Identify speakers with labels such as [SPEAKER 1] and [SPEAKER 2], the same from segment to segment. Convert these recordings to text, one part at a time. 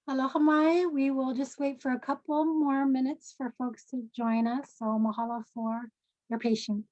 [SPEAKER 1] Aloha mai. We will just wait for a couple more minutes for folks to join us. So mahalo for your patience.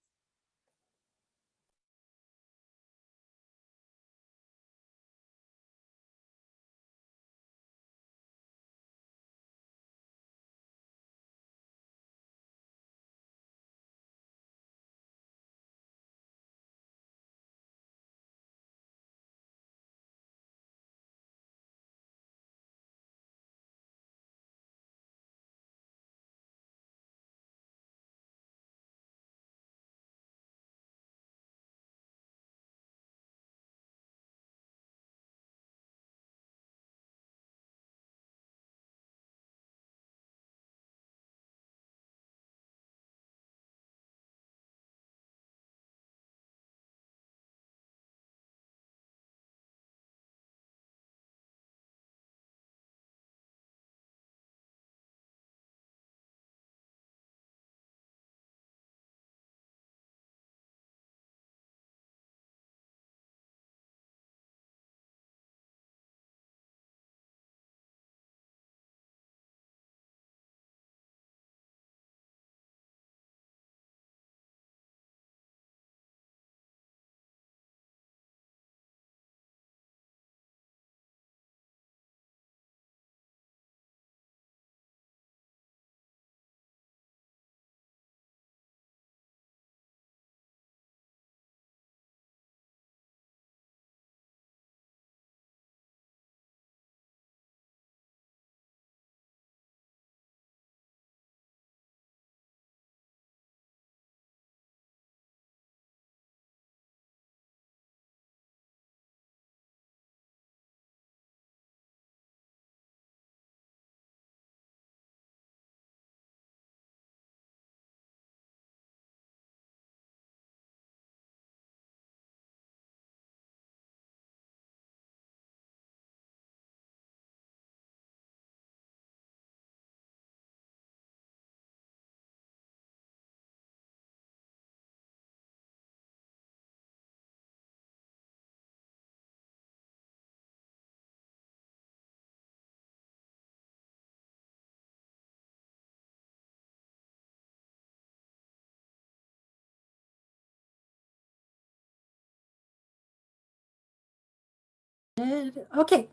[SPEAKER 1] Okay.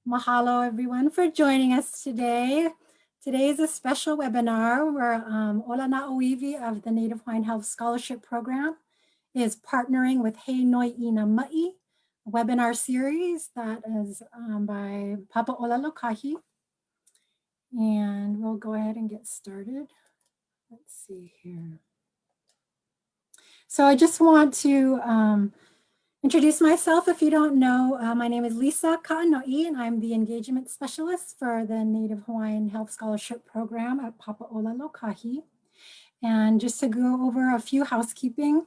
[SPEAKER 1] Mahalo everyone for joining us today. Today is a special webinar where Ola Na'oiwi of the Native Hawaiian Health Scholarship Program is partnering with He Noi Ina Ma'i, a webinar series that is by Papa Ola Lokahi. And we'll go ahead and get started. Let's see here. So I just want to introduce myself if you don't know. My name is Lisa Ka'anoi, and I'm the engagement specialist for the Native Hawaiian Health Scholarship Program at Papa Ola Lokahi. And just to go over a few housekeeping.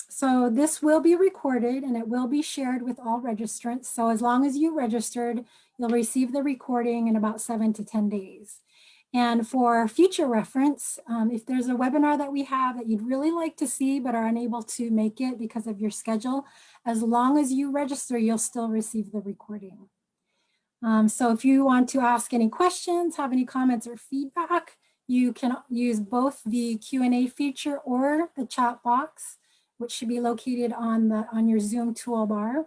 [SPEAKER 1] So this will be recorded and it will be shared with all registrants. So as long as you registered, you'll receive the recording in about 7 to 10 days. And for future reference, if there's a webinar that we have that you'd really like to see but are unable to make it because of your schedule, as long as you register, you'll still receive the recording. So if you want to ask any questions, have any comments or feedback, you can use both the Q&A feature or the chat box, which should be located on your Zoom toolbar.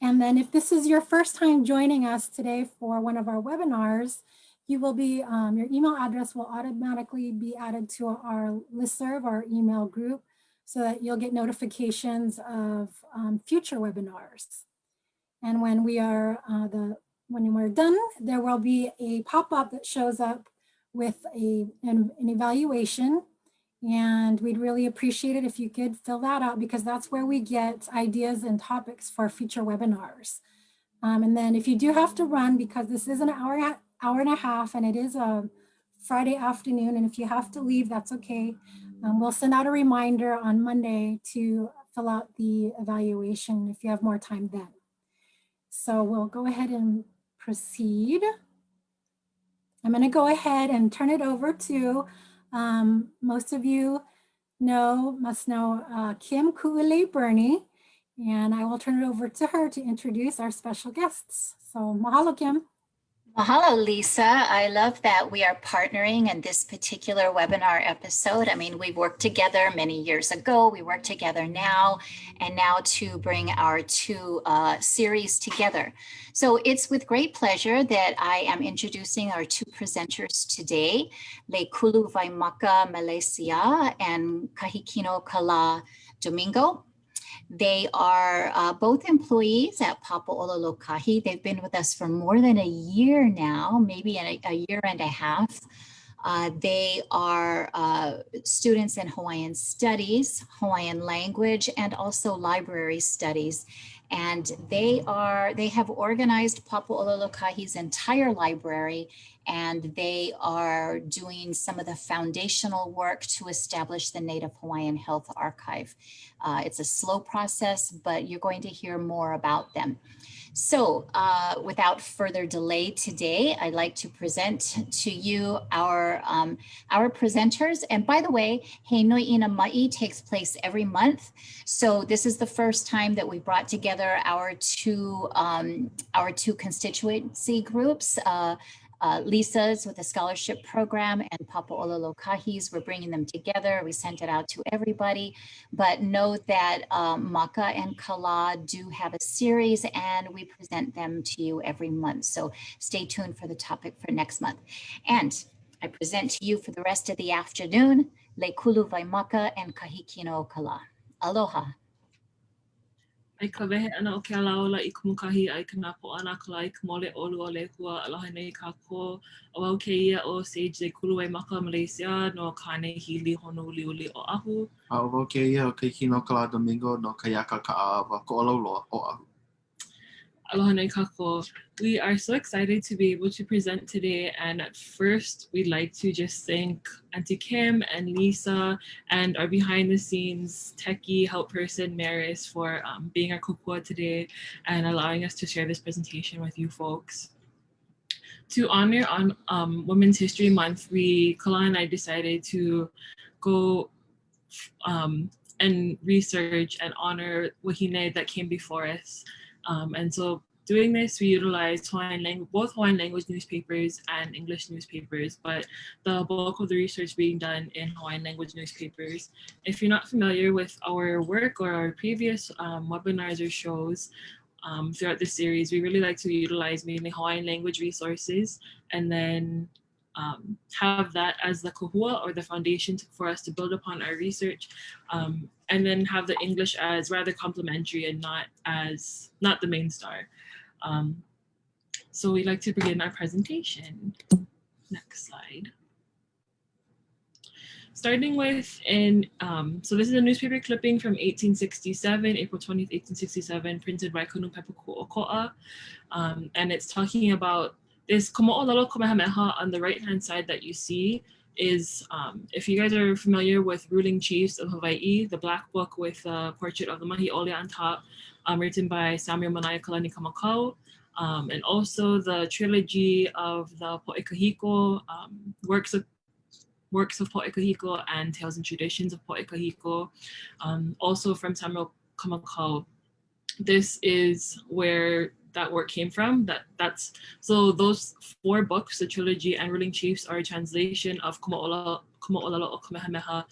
[SPEAKER 1] And then if this is your first time joining us today for one of our webinars, you will be, your email address will automatically be added to our listserv, our email group, so that you'll get notifications of future webinars. And when we are when we're done, there will be a pop-up that shows up with an evaluation. And we'd really appreciate it if you could fill that out, because that's where we get ideas and topics for future webinars. And then if you do have to run, because this is an hour and a half, and it is a Friday afternoon, and if you have to leave, that's okay. We'll send out a reminder on Monday to fill out the evaluation if you have more time then. So we'll go ahead and proceed. I'm going to go ahead and turn it over to, most of you must know Kim Ku'ule Burney. And I will turn it over to her to introduce our special guests. So mahalo, Kim.
[SPEAKER 2] Mahalo, Lisa. I love that we are partnering in this particular webinar episode. I mean, we worked together many years ago. We work together now, and now to bring our two series together. So it's with great pleasure that I am introducing our two presenters today, Leikulu vai Maka, Malaysia, and Kahikino Kalā, Domingo. They are both employees at Papaʻola Lokahi. They've been with us for more than a year now, maybe a year and a half. They are students in Hawaiian studies, Hawaiian language, and also library studies. And they have organized Papaʻola Lokahi's entire library, and they are doing some of the foundational work to establish the Native Hawaiian Health Archive. It's a slow process, but you're going to hear more about them. So without further delay today, I'd like to present to you our presenters. And by the way, He Nui Ina Mai takes place every month. So this is the first time that we brought together our two constituency groups. Lisa's with a scholarship program and Papaʻola Lokahi's. We're bringing them together. We sent it out to everybody. But note that Maka and Kalā do have a series, and we present them to you every month. So stay tuned for the topic for next month. And I present to you for the rest of the afternoon, Leikulu vai Maka and Kahikino Kalā. Aloha.
[SPEAKER 3] Ai ka wehe ana o ke alaola I kumukahi ai ka napo ana kala I ka mole olu o le hua aloha nei ka ko awau ke ia o Sage Leikulu vai Maka Malaysia no kane hili hono uliuli o ahu.
[SPEAKER 4] Awau ke ia o Kahikino Kalā Domingo no kayaka ka'awa ko oloa o ahu.
[SPEAKER 3] Aloha nei ka ko. We are so excited to be able to present today, and at first we'd like to just thank Auntie Kim and Lisa and our behind the scenes techie help person Maris for being our kokua today and allowing us to share this presentation with you folks. To honor on Women's History Month, Kalā and I decided to go and research and honor Wahine that came before us. And so doing this, we utilized both Hawaiian language newspapers and English newspapers, but the bulk of the research being done in Hawaiian language newspapers. If you're not familiar with our work or our previous webinars or shows throughout this series, we really like to utilize mainly Hawaiian language resources and then have that as the kohua or the foundation for us to build upon our research, and then have the English as rather complementary and not the main star. So we'd like to begin our presentation. Next slide. Starting with so this is a newspaper clipping from 1867, April 20th, 1867, printed by nūpepa Mō'aukala, and it's talking about this komo'olelo kamehameha on the right-hand side that you see is, if you guys are familiar with Ruling Chiefs of Hawaii, the black book with a portrait of the mahi ole on top, written by Samuel Manaia Kamakau, and also the trilogy of the Po'ekahiko, works of Po'ekahiko and Tales and Traditions of Po'ekahiko, also from Samuel Kamakau. This is where that work came from. So those 4 books, the trilogy and Ruling Chiefs, are a translation of Komo'olelo o Kamehameha,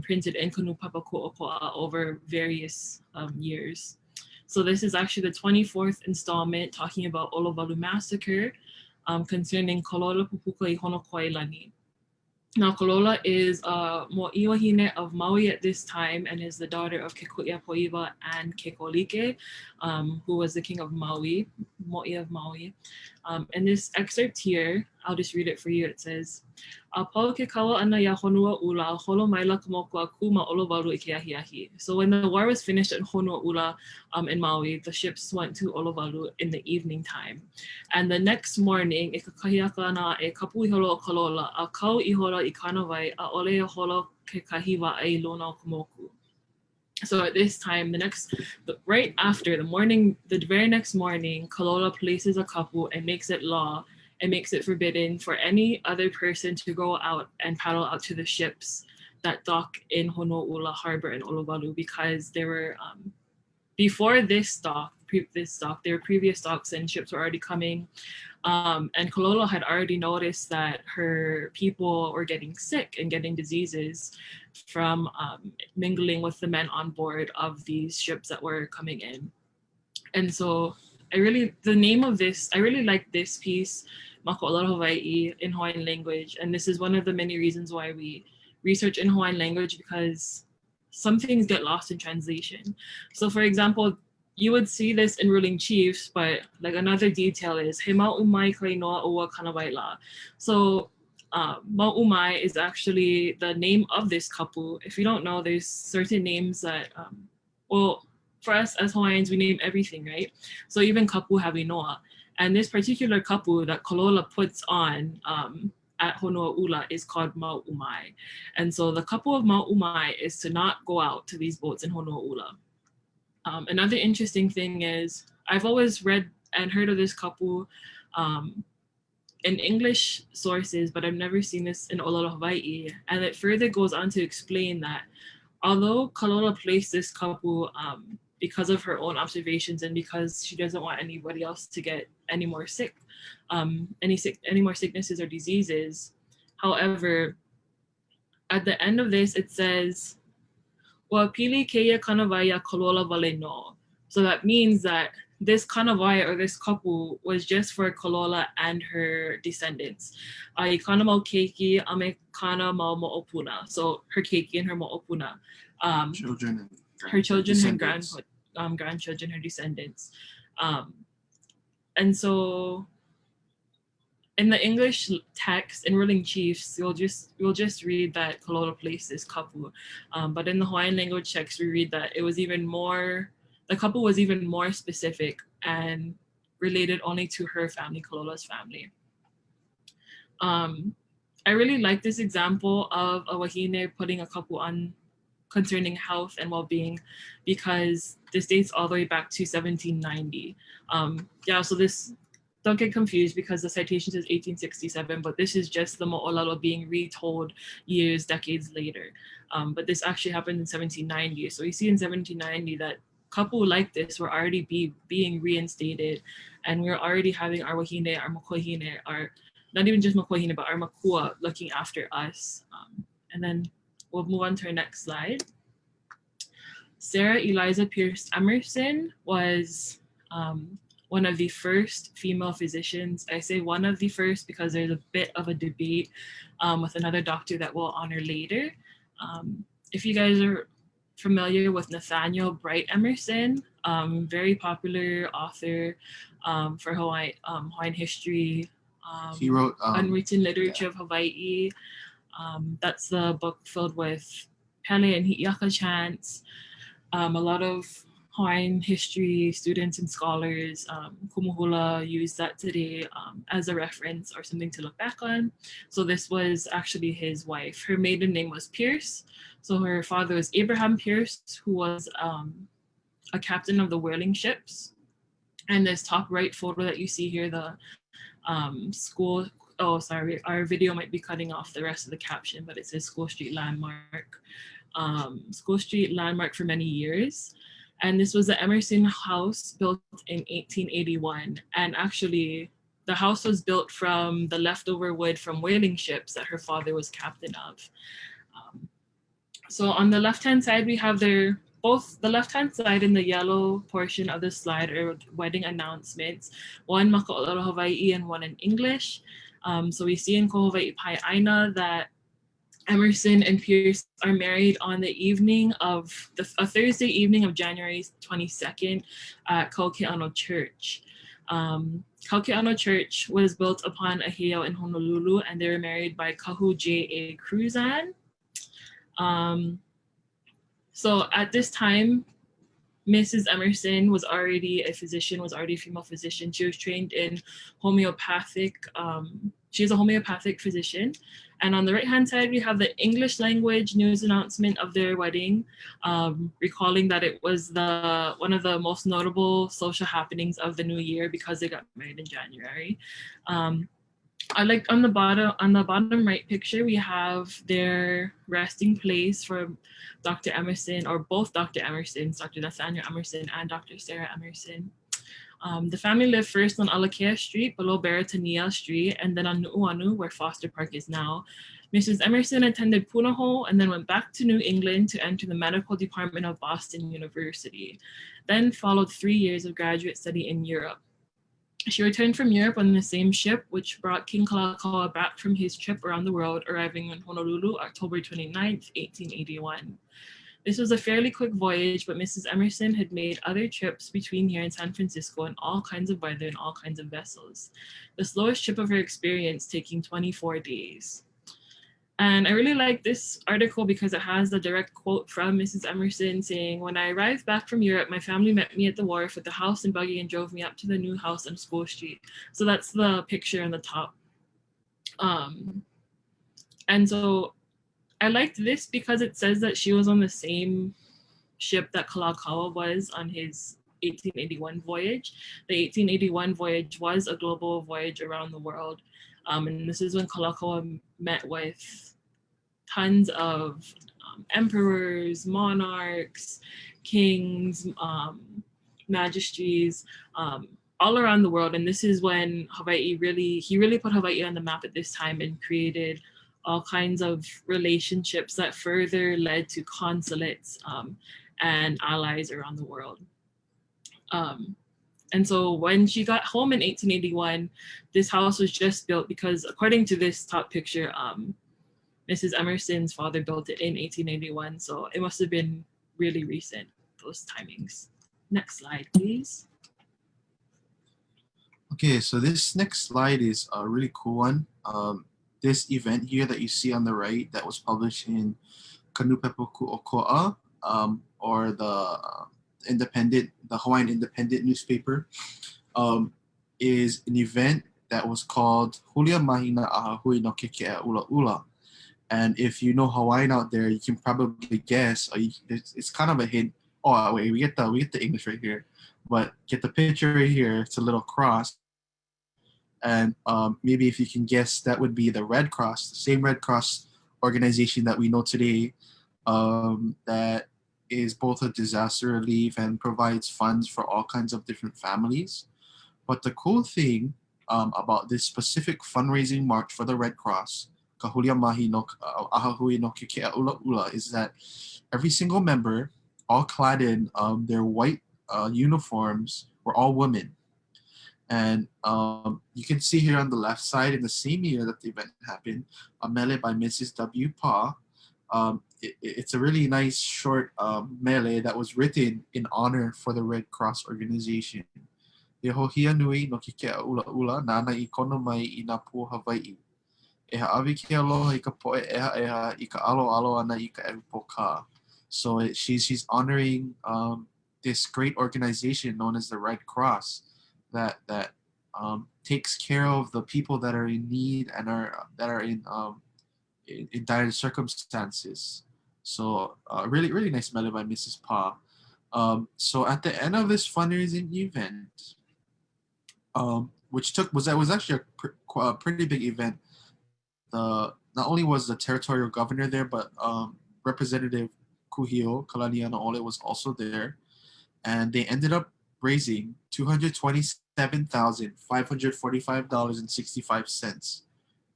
[SPEAKER 3] printed in nūpepa Mō'aukala over various years. So this is actually the 24th installment talking about Olowalu Massacre, concerning Kolola Pupuka I Honoko'ailani. Now, Kolola is Wahine of Maui at this time and is the daughter of Kekuʻia Poiwa and Kekolike, who was the king of Maui, Mo'i of Maui. And this excerpt here, I'll just read it for you. It says, "Apau ke kawa ana ya honua ula, holo maila kamokua ku ma Olowalu I ke ahiahi." So when the war was finished at Honua Ula in Maui, the ships went to Olowalu in the evening time. And the next morning, e ka kahiaka na e kapu I holo o Kalola, a kau I holo I kanawai, a ole e holo ke kahiwa ai lona o kamoku. So at this time, right after the very next morning, Kalola places a kapu and makes it law and makes it forbidden for any other person to go out and paddle out to the ships that dock in Hono'ula Harbor in Olowalu, because there were before this dock, there were previous docks and ships were already coming. And Kalō had already noticed that her people were getting sick and getting diseases from mingling with the men on board of these ships that were coming in. And so I really like this piece, Mō'aukala Hawaii, in Hawaiian language. And this is one of the many reasons why we research in Hawaiian language, because some things get lost in translation. So for example, you would see this in Ruling Chiefs, but like another detail is He Ma'umai Kainoa Ua Kanawaila. So Ma'umai is actually the name of this kapu. If you don't know, there's certain names that, well, for us as Hawaiians, we name everything, right? So even kapu have inoa. And this particular kapu that Kalō puts on at Honuaula is called Ma'umai. And so the kapu of Ma'umai is to not go out to these boats in Honuaula. Another interesting thing is I've always read and heard of this kapu in English sources, but I've never seen this in Olelo Hawaii. And it further goes on to explain that although Kalō placed this kapu because of her own observations and because she doesn't want anybody else to get any more sick, any more sicknesses or diseases. However, at the end of this, it says, "Wapili keia kanawaya Kalō wale no." So that means that this kanawaya or this kapu was just for Kalō and her descendants. Ai kana mau keiki ame kana mau mo'opuna. So her keiki and her mo'opuna.
[SPEAKER 4] Children and
[SPEAKER 3] her children, her
[SPEAKER 4] descendants.
[SPEAKER 3] grandchildren, her descendants. And so in the English text, in Ruling Chiefs, we'll just read that Kalō placed this kapu. But in the Hawaiian language text, we read that it was even more, the kapu was even more specific and related only to her family, Kalō's family. I really like this example of a wahine putting a kapu on concerning health and well-being, because this dates all the way back to 1790. So this, don't get confused because the citation says 1867, but this is just the mo'olelo being retold years, decades later. But this actually happened in 1790. So you see in 1790 that kapu like this were already being reinstated, and we're already having our wahine, our mokohine, our, not even just mokohine, but our makua looking after us. And then we'll move on to our next slide. Sarah Eliza Pierce Emerson was one of the first female physicians. I say one of the first because there's a bit of a debate with another doctor that we'll honor later. If you guys are familiar with Nathaniel Bright Emerson, very popular author for Hawaiian history.
[SPEAKER 4] He wrote
[SPEAKER 3] Unwritten Literature of Hawaii. That's the book filled with Pele and Hi'iaka chants. A lot of Hawaiian history students and scholars, Kumuhula, use that today as a reference or something to look back on. So this was actually his wife. Her maiden name was Pierce. So her father was Abraham Pierce, who was a captain of the whaling ships. And this top right photo that you see here, the school, oh sorry, our video might be cutting off the rest of the caption, but it says School Street Landmark. School Street Landmark for many years. And this was the Emerson House built in 1881. And actually the house was built from the leftover wood from whaling ships that her father was captain of. So on the left-hand side, we have both the left-hand side and the yellow portion of the slide are wedding announcements, one Maka'olelo Hawaii and one in English. So we see in Ko Hawaii Pai Aina that Emerson and Pierce are married on the evening of a Thursday evening of January 22nd at Kauke'ano Church. Kauke'ano Church was built upon a heiau in Honolulu, and they were married by Kahu J.A. Cruzan. So at this time, Mrs. Emerson was already a physician, was already a female physician. She was trained in homeopathic, she's a homeopathic physician. And on the right-hand side, we have the English language news announcement of their wedding, recalling that it was one of the most notable social happenings of the new year because they got married in January. I like on the bottom right picture, we have their resting place for Dr. Emerson, or both Dr. Emersons, Dr. Nathaniel Emerson and Dr. Sarah Emerson. The family lived first on Alakea Street below Beretania Street, and then on Nu'uanu, where Foster Park is now. Mrs. Emerson attended Punahou and then went back to New England to enter the medical department of Boston University. Then followed 3 years of graduate study in Europe. She returned from Europe on the same ship, which brought King Kalā back from his trip around the world, arriving in Honolulu, October 29th, 1881. This was a fairly quick voyage, but Mrs. Emerson had made other trips between here and San Francisco in all kinds of weather and all kinds of vessels. The slowest trip of her experience taking 24 days. And I really like this article because it has the direct quote from Mrs. Emerson saying, "When I arrived back from Europe, my family met me at the wharf with the house and buggy and drove me up to the new house on School Street." So that's the picture on the top. And so I liked this because it says that she was on the same ship that Kalā was on his 1881 voyage. The 1881 voyage was a global voyage around the world. And this is when Kalā met with tons of emperors, monarchs, kings, majesties, all around the world. And this is when he really put Hawaii on the map at this time and created all kinds of relationships that further led to consulates and allies around the world. And so when she got home in 1881, this house was just built because, according to this top picture, Mrs. Emerson's father built it in 1881. So it must have been really recent, those timings. Next slide, please.
[SPEAKER 4] Okay, so this next slide is a really cool one. This event here that you see on the right that was published in Ka nūpepa Ku'oko'a, or the Hawaiian Independent newspaper, is an event that was called Hulia Mahina Ahahui no Keke'a Ula Ula. And if you know Hawaiian out there, you can probably guess. It's kind of a hint. Oh wait, we get the English right here, but get the picture right here. It's a little cross, and maybe if you can guess, that would be the Red Cross, the same Red Cross organization that we know today, that is both a disaster relief and provides funds for all kinds of different families. But the cool thing about this specific fundraising march for the Red Cross, Kahulia Mahi no Ahahui no Keke'a Ula Ula, is that every single member, all clad in their white uniforms, were all women. And you can see here on the left side, in the same year that the event happened, a mele by Mrs. W. Pa. It's a really nice short mele that was written in honor for the Red Cross organization. E hohia nui no Keke'a Ula Ula nana I kono mai I nā pua Hawaii. E ha'awi ke aloha I ka poe eha eha I ka alo alo ana I ka ewi poka. So she's honoring this great organization known as the Red Cross that takes care of the people that are in need and are in dire circumstances. So really, really nice mele by Mrs. Pa. So at the end of this fundraising event, which was actually a pretty big event. Not only was the territorial governor there, but Representative Kuhio Kalaniana Ole was also there, and they ended up raising $227,545.65,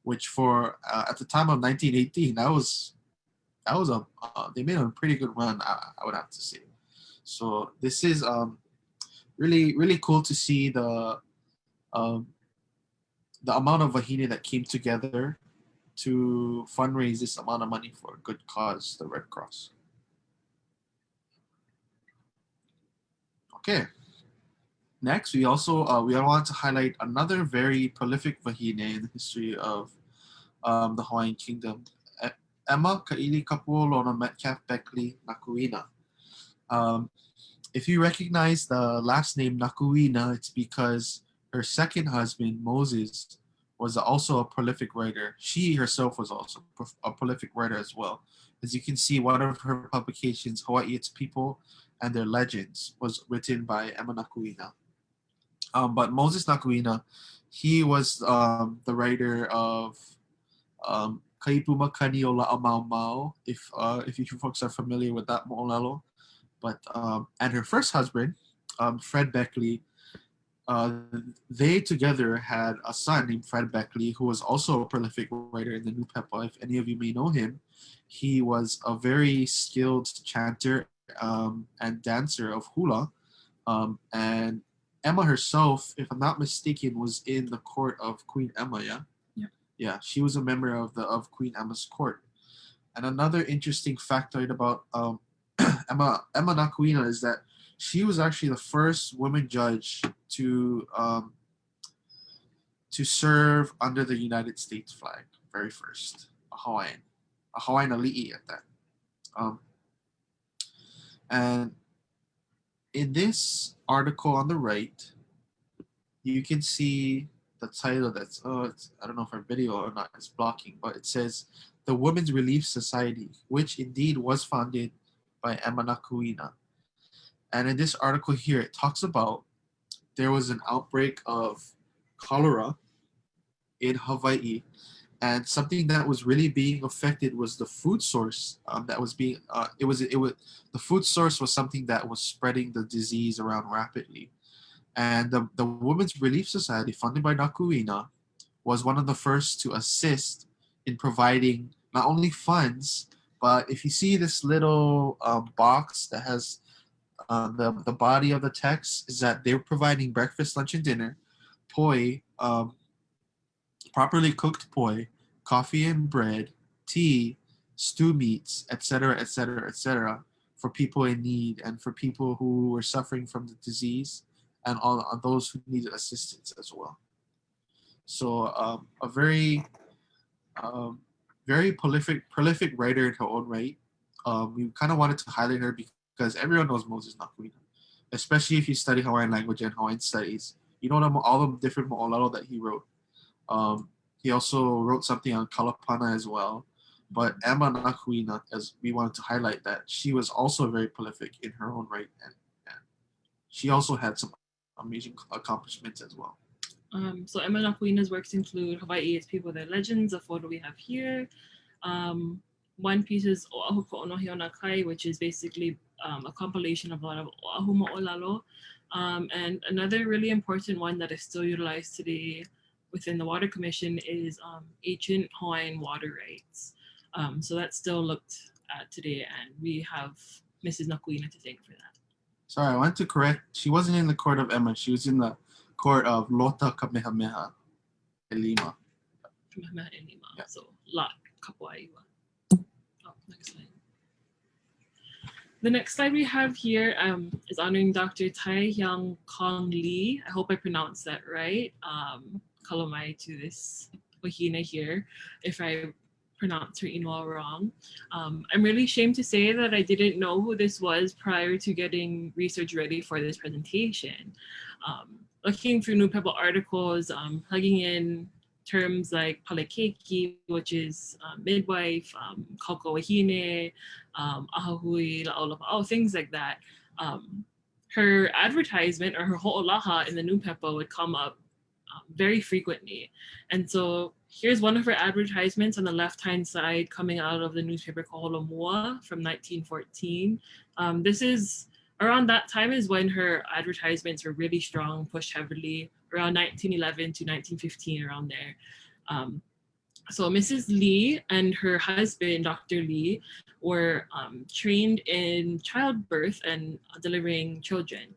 [SPEAKER 4] which for at the time of 1918, that was they made a pretty good run, I would have to say. So this is really, really cool to see the amount of wahine that came together to fundraise this amount of money for a good cause, the Red Cross. Okay. Next, we want to highlight another very prolific wahine in the history of the Hawaiian Kingdom, Emma Ka'ili Kapuolona Metcalf Beckley Nakuina. If you recognize the last name Nakuina, it's because her second husband, Moses, was also a prolific writer. She herself was also a prolific writer as well. As you can see, one of her publications, Hawaii, Its People and Their Legends, was written by Emma Nakuina. But Moses Nakuina, he was the writer of Kaipuma Kaniola Amau, if you folks are familiar with that mo'olelo. But and her first husband, Fred Beckley, they together had a son named Fred Beckley, who was also a prolific writer in the nūpepa. If any of you may know him, he was a very skilled chanter and dancer of hula. And Emma herself, if I'm not mistaken, was in the court of Queen Emma. Yeah. Yeah, she was a member of Queen Emma's court. And another interesting factoid about Emma Nakuina is that she was actually the first woman judge to serve under the United States flag, very first, a Hawaiian ali'i at that. And in this article on the right, you can see the title that's, I don't know if our video or not is blocking, but it says the Women's Relief Society, which indeed was founded by Emma Nakuina. And in this article here, it talks about there was an outbreak of cholera in Hawaii, and something that was really being affected was the food source that was being, the food source was something that was spreading the disease around rapidly. And the Women's Relief Society, funded by Nakuina, was one of the first to assist in providing not only funds, but if you see this little box that has the body of the text, is that they're providing breakfast, lunch, and dinner, poi, properly cooked poi, coffee and bread, tea, stew meats, etc., etc., etc., for people in need and for people who were suffering from the disease, and all those who needed assistance as well. So a very prolific writer in her own right. We kind of wanted to highlight her because everyone knows Moses Nakuina, especially if you study Hawaiian language and Hawaiian studies. You know all the different mo'olelo that he wrote. He also wrote something on Kalapana as well. But Emma Nakuina, as we wanted to highlight, that she was also very prolific in her own right, and she also had some amazing accomplishments as well.
[SPEAKER 3] So Emma Nakuina's works include Hawaii, Its People, Their Legends, a photo we have here. One piece is Oahu Ko'onohi o nā Kai, which is basically a compilation of a lot of Oahu mo'olelo. And another really important one that is still utilized today within the Water Commission is ancient Hawaiian water rights. So that's still looked at today, and we have Mrs. Nakuina to thank for that.
[SPEAKER 4] Sorry, I want to correct. She wasn't in the court of Emma. She was in the court of Lota Kamehameha Elima.
[SPEAKER 3] Kamehameha Elima.
[SPEAKER 4] Yeah.
[SPEAKER 3] So Lot Kapuaiwa. Oh, next slide. The next slide we have here is honoring Dr. Tai Hyang Kong Lee. I hope I pronounced that right. Kalamai to this Wahine here, if I pronounced her Inua wrong. I'm really ashamed to say that I didn't know who this was prior to getting research ready for this presentation. Looking through nūpepa articles, plugging in terms like palekeki, which is midwife, kauka wahine, ahahui, la'olapa'o, things like that. Her advertisement or her ho'olaha in the nūpepa would come up very frequently. And so here's one of her advertisements on the left-hand side coming out of the newspaper Koholomua from 1914. This is around that time is when her advertisements were really strong, pushed heavily, around 1911 to 1915, around there. So Mrs. Lee and her husband, Dr. Lee, were trained in childbirth and delivering children.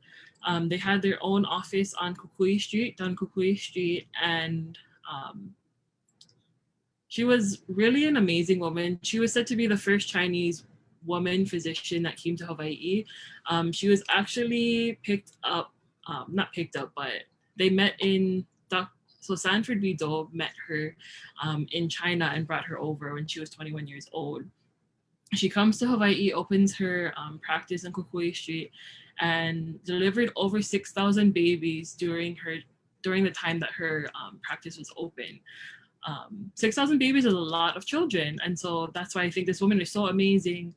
[SPEAKER 3] They had their own office on Kukui Street, down Kukui Street, and she was really an amazing woman. She was said to be the first Chinese woman physician that came to Hawaii. She was actually picked up, not picked up, but they met in, so Sanford Wido met her in China and brought her over when she was 21 years old. She comes to Hawaii, opens her practice on Kukui Street, and delivered over 6,000 babies during the time that her practice was open. 6,000 babies is a lot of children, and so that's why I think this woman is so amazing.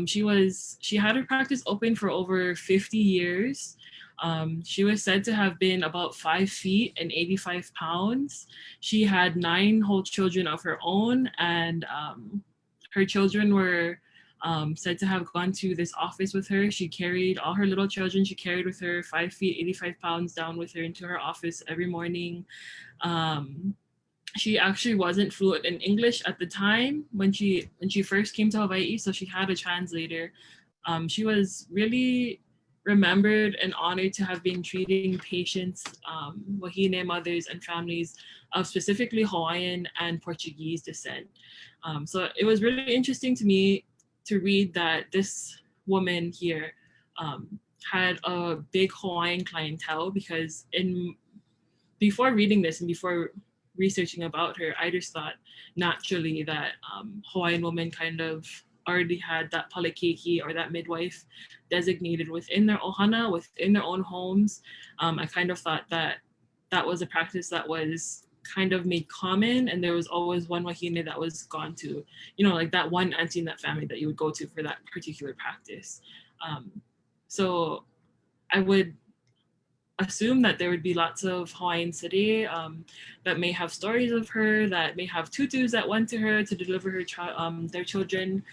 [SPEAKER 3] She had her practice open for over 50 years. She was said to have been about 5 feet and 85 pounds. She had 9 whole children of her own, and her children were said to have gone to this office with her. She carried all her little children, she carried with her 5 feet, 85 pounds down with her into her office every morning. She actually wasn't fluent in English at the time when she first came to Hawaii, so she had a translator. She was really remembered and honored to have been treating patients, Wahine mothers and families of specifically Hawaiian and Portuguese descent. So it was really interesting to me to read that this woman here had a big Hawaiian clientele, because before reading this and before researching about her, I just thought naturally that Hawaiian women kind of already had that palekiki or that midwife designated within their ohana, within their own homes. I kind of thought that that was a practice that was kind of made common, and there was always one wahine that was gone to, like that one auntie in that family that you would go to for that particular practice. So I would assume that there would be lots of Hawaiians today that may have stories of her, that may have tutus that went to her to deliver her their children.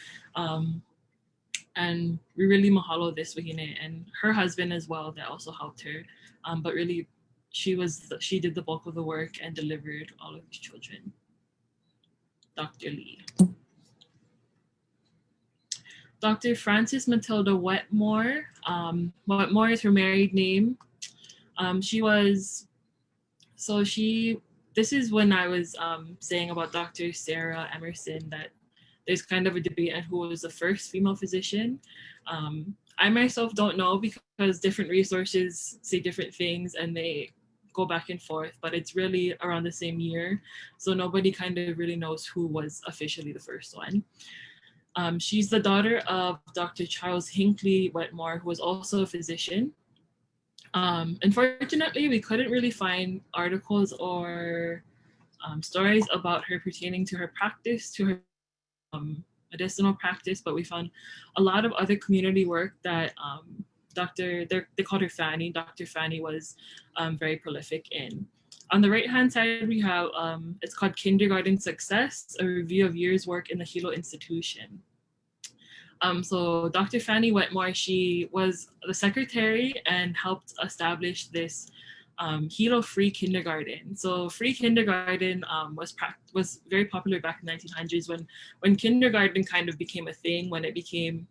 [SPEAKER 3] And we really mahalo this wahine and her husband as well that also helped her. But really, she did the bulk of the work and delivered all of these children. Dr. Lee. Dr. Frances Matilda Wetmore. Wetmore is her married name. This is when I was saying about Dr. Sarah Emerson that there's kind of a debate on who was the first female physician. I myself don't know, because different resources say different things and they go back and forth, but it's really around the same year. So nobody kind of really knows who was officially the first one. She's the daughter of Dr. Charles Hinckley Wetmore, who was also a physician. Unfortunately, we couldn't really find articles or stories about her pertaining to her practice, to her medicinal practice, but we found a lot of other community work that they called her Fanny. Dr. Fanny was very prolific in. On the right-hand side, we have, it's called Kindergarten Success, a review of years' work in the Hilo institution. So Dr. Fanny Wetmore, she was the secretary and helped establish this Hilo free kindergarten. So free kindergarten was very popular back in the 1900s when kindergarten kind of became a thing, when it became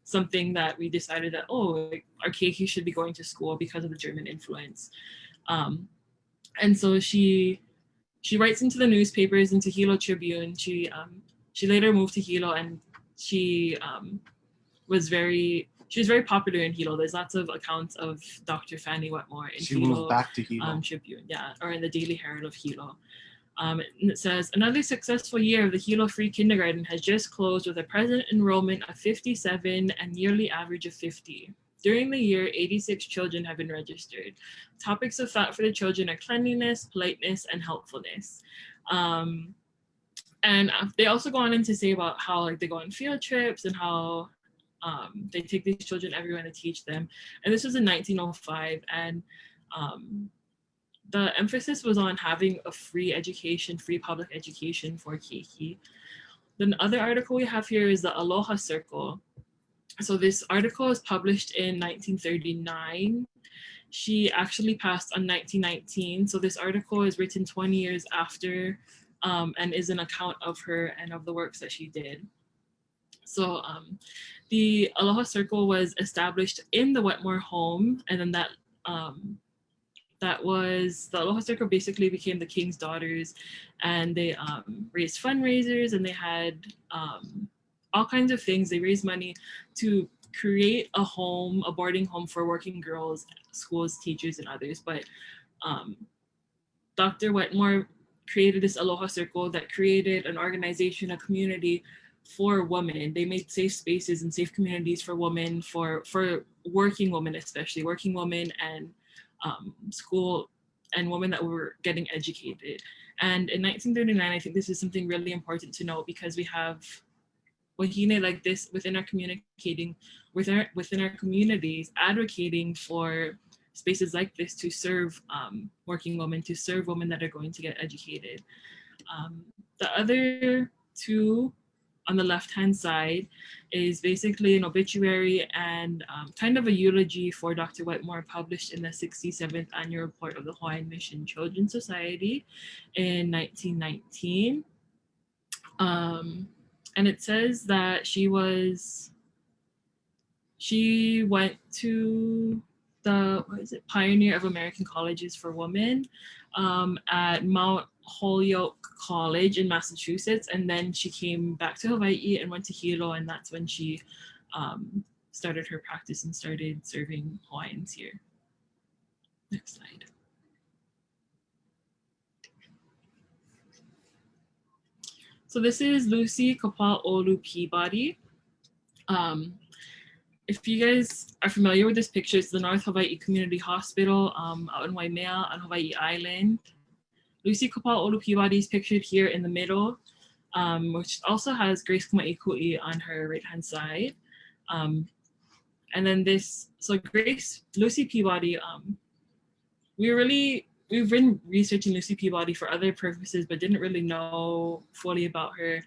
[SPEAKER 3] something that we decided that, our keiki should be going to school because of the German influence. And so she writes into the newspapers, into Hilo Tribune. She later moved to Hilo, and she was very popular in Hilo. There's lots of accounts of Dr. Fanny Wetmore in
[SPEAKER 4] She
[SPEAKER 3] Hilo
[SPEAKER 4] moved back to Hilo.
[SPEAKER 3] Tribune, or in the Daily Herald of Hilo. And it says, another successful year of the Hilo Free Kindergarten has just closed with a present enrollment of 57 and yearly average of 50. During the year, 86 children have been registered. Topics of thought for the children are cleanliness, politeness, and helpfulness. And they also go on to say about how they go on field trips and how they take these children everywhere to teach them. And this was in 1905, and the emphasis was on having a free education, free public education for keiki. The other article we have here is the Aloha Circle. So this article is published in 1939. She actually passed on 1919. So this article is written 20 years after and is an account of her and of the works that she did. So the Aloha Circle was established in the Wetmore home, and then the Aloha Circle basically became the King's Daughters, and they raised fundraisers, and they had all kinds of things. They raised money to create a home, a boarding home for working girls, schools, teachers, and others. But Dr. Wetmore created this Aloha Circle that created an organization, a community for women. They made safe spaces and safe communities for women, for working women, especially working women and school and women that were getting educated. And in 1939, I think this is something really important to note, because we have wahine like this within our within our communities, advocating for spaces like this to serve working women, to serve women that are going to get educated. The other two on the left-hand side is basically an obituary and kind of a eulogy for Dr. Wetmore, published in the 67th annual report of the Hawaiian Mission Children's Society in 1919. And it says that she went to the Pioneer of American Colleges for Women at Mount Holyoke College in Massachusetts, and then she came back to Hawaii and went to Hilo, and that's when she started her practice and started serving Hawaiians here. Next slide. So this is Lucy Kapa'olu Peabody. If you guys are familiar with this picture, it's the North Hawaii Community Hospital out in Waimea on Hawaii Island. Lucy Kapa'olu Peabody is pictured here in the middle, which also has Grace Kumaʻikuʻi on her right-hand side. And then Lucy Peabody, we've been researching Lucy Peabody for other purposes, but didn't really know fully about her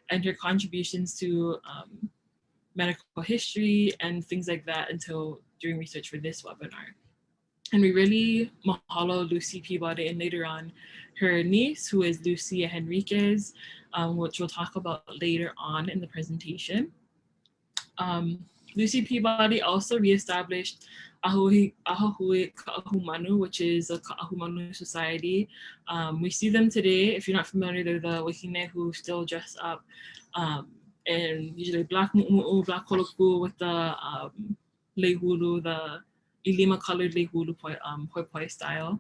[SPEAKER 3] and her contributions to medical history and things like that until doing research for this webinar. And we really mahalo Lucy Peabody and later on her niece, who is Lucia Henriquez, which we'll talk about later on in the presentation. Lucy Peabody also reestablished Ahui Ka'ahumanu, which is a Ka'ahumanu society. We see them today. If you're not familiar, they're the Wahine who still dress up and usually black mu'u'u, black koloku with the leihulu, the ilima colored leihulu poi style.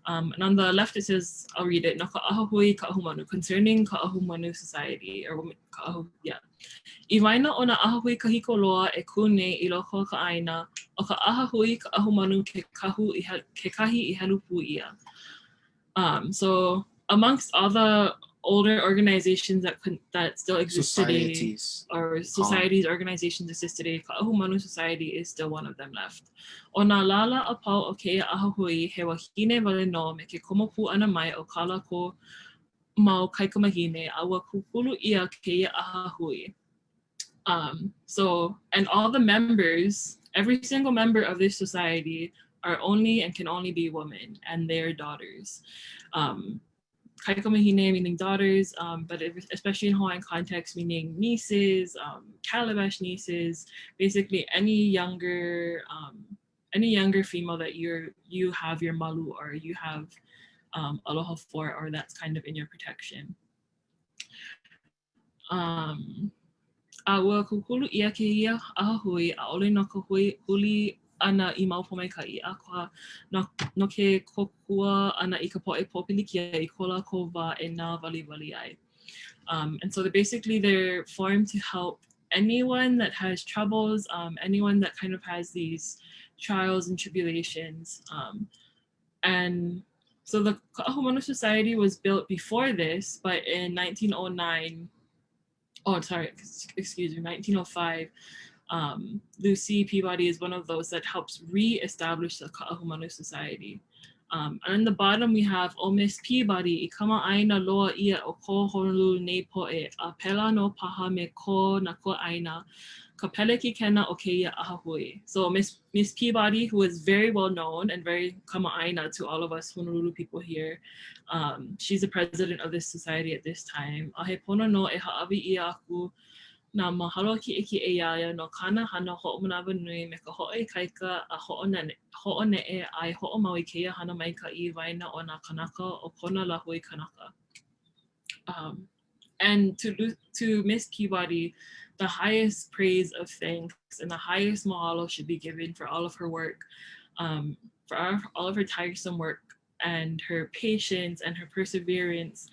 [SPEAKER 3] And on the left it says, I'll read it, Naka'ahui Ka'ahumanu, concerning Ka'ahumanu society, or yeah. Iwaina o na ahahui kahiko loa e kune I loko ka'aina o ka ahahui ka'ahumanu ke kahi I halupu ia. So amongst all the older organizations that still exist today, or societies, organizations exist today, Ka'ahumanu Society is still one of them left. O nā lala a pau o keia ahahui he wahine wale no me ke komoku ana mai o kala ko mau kaikamahine a wa kukulu ia keia ahahui. So, and all the members, every single member of this society are only and can only be women and their daughters. Kaikamahine meaning daughters, but especially in Hawaiian context, meaning nieces, calabash nieces, basically any younger female that you have your malu or you have aloha for, or that's kind of in your protection. Aua kukulu ia ke ia ahahui a ole no ka huli ana I mau pomaikai a kwa no ke kokua ana I ka poe popilikia I kola kova e nā wali ai. And so they're formed to help anyone that has troubles, anyone that kind of has these trials and tribulations. And so the Ka'ahumanu Society was built before this, but in 1905, Lucy Peabody is one of those that helps re-establish the Ka'ahumanu Society. And on the bottom we have O Miss Peabody, I kama'aina loa ia o ko honolulu nei po'e, a pela no paha me ko na ko aina, ka pele ki kena o keia ahahui. So Miss Peabody, who is very well known and very kama'aina to all of us Honolulu people here, she's the president of this society at this time. A he pono no e ha'awi ia aku, na mahalo ki eki e iaia no kana hana ho'omanawa nui me ka ho'e kaika a ho'one'e ai ho'omaui keia hana maika I waina o nā kanaka o kona lahui kanaka. And to Miss Peabody, the highest praise of thanks and the highest mahalo should be given for all of her work, for all of her tiresome work and her patience and her perseverance,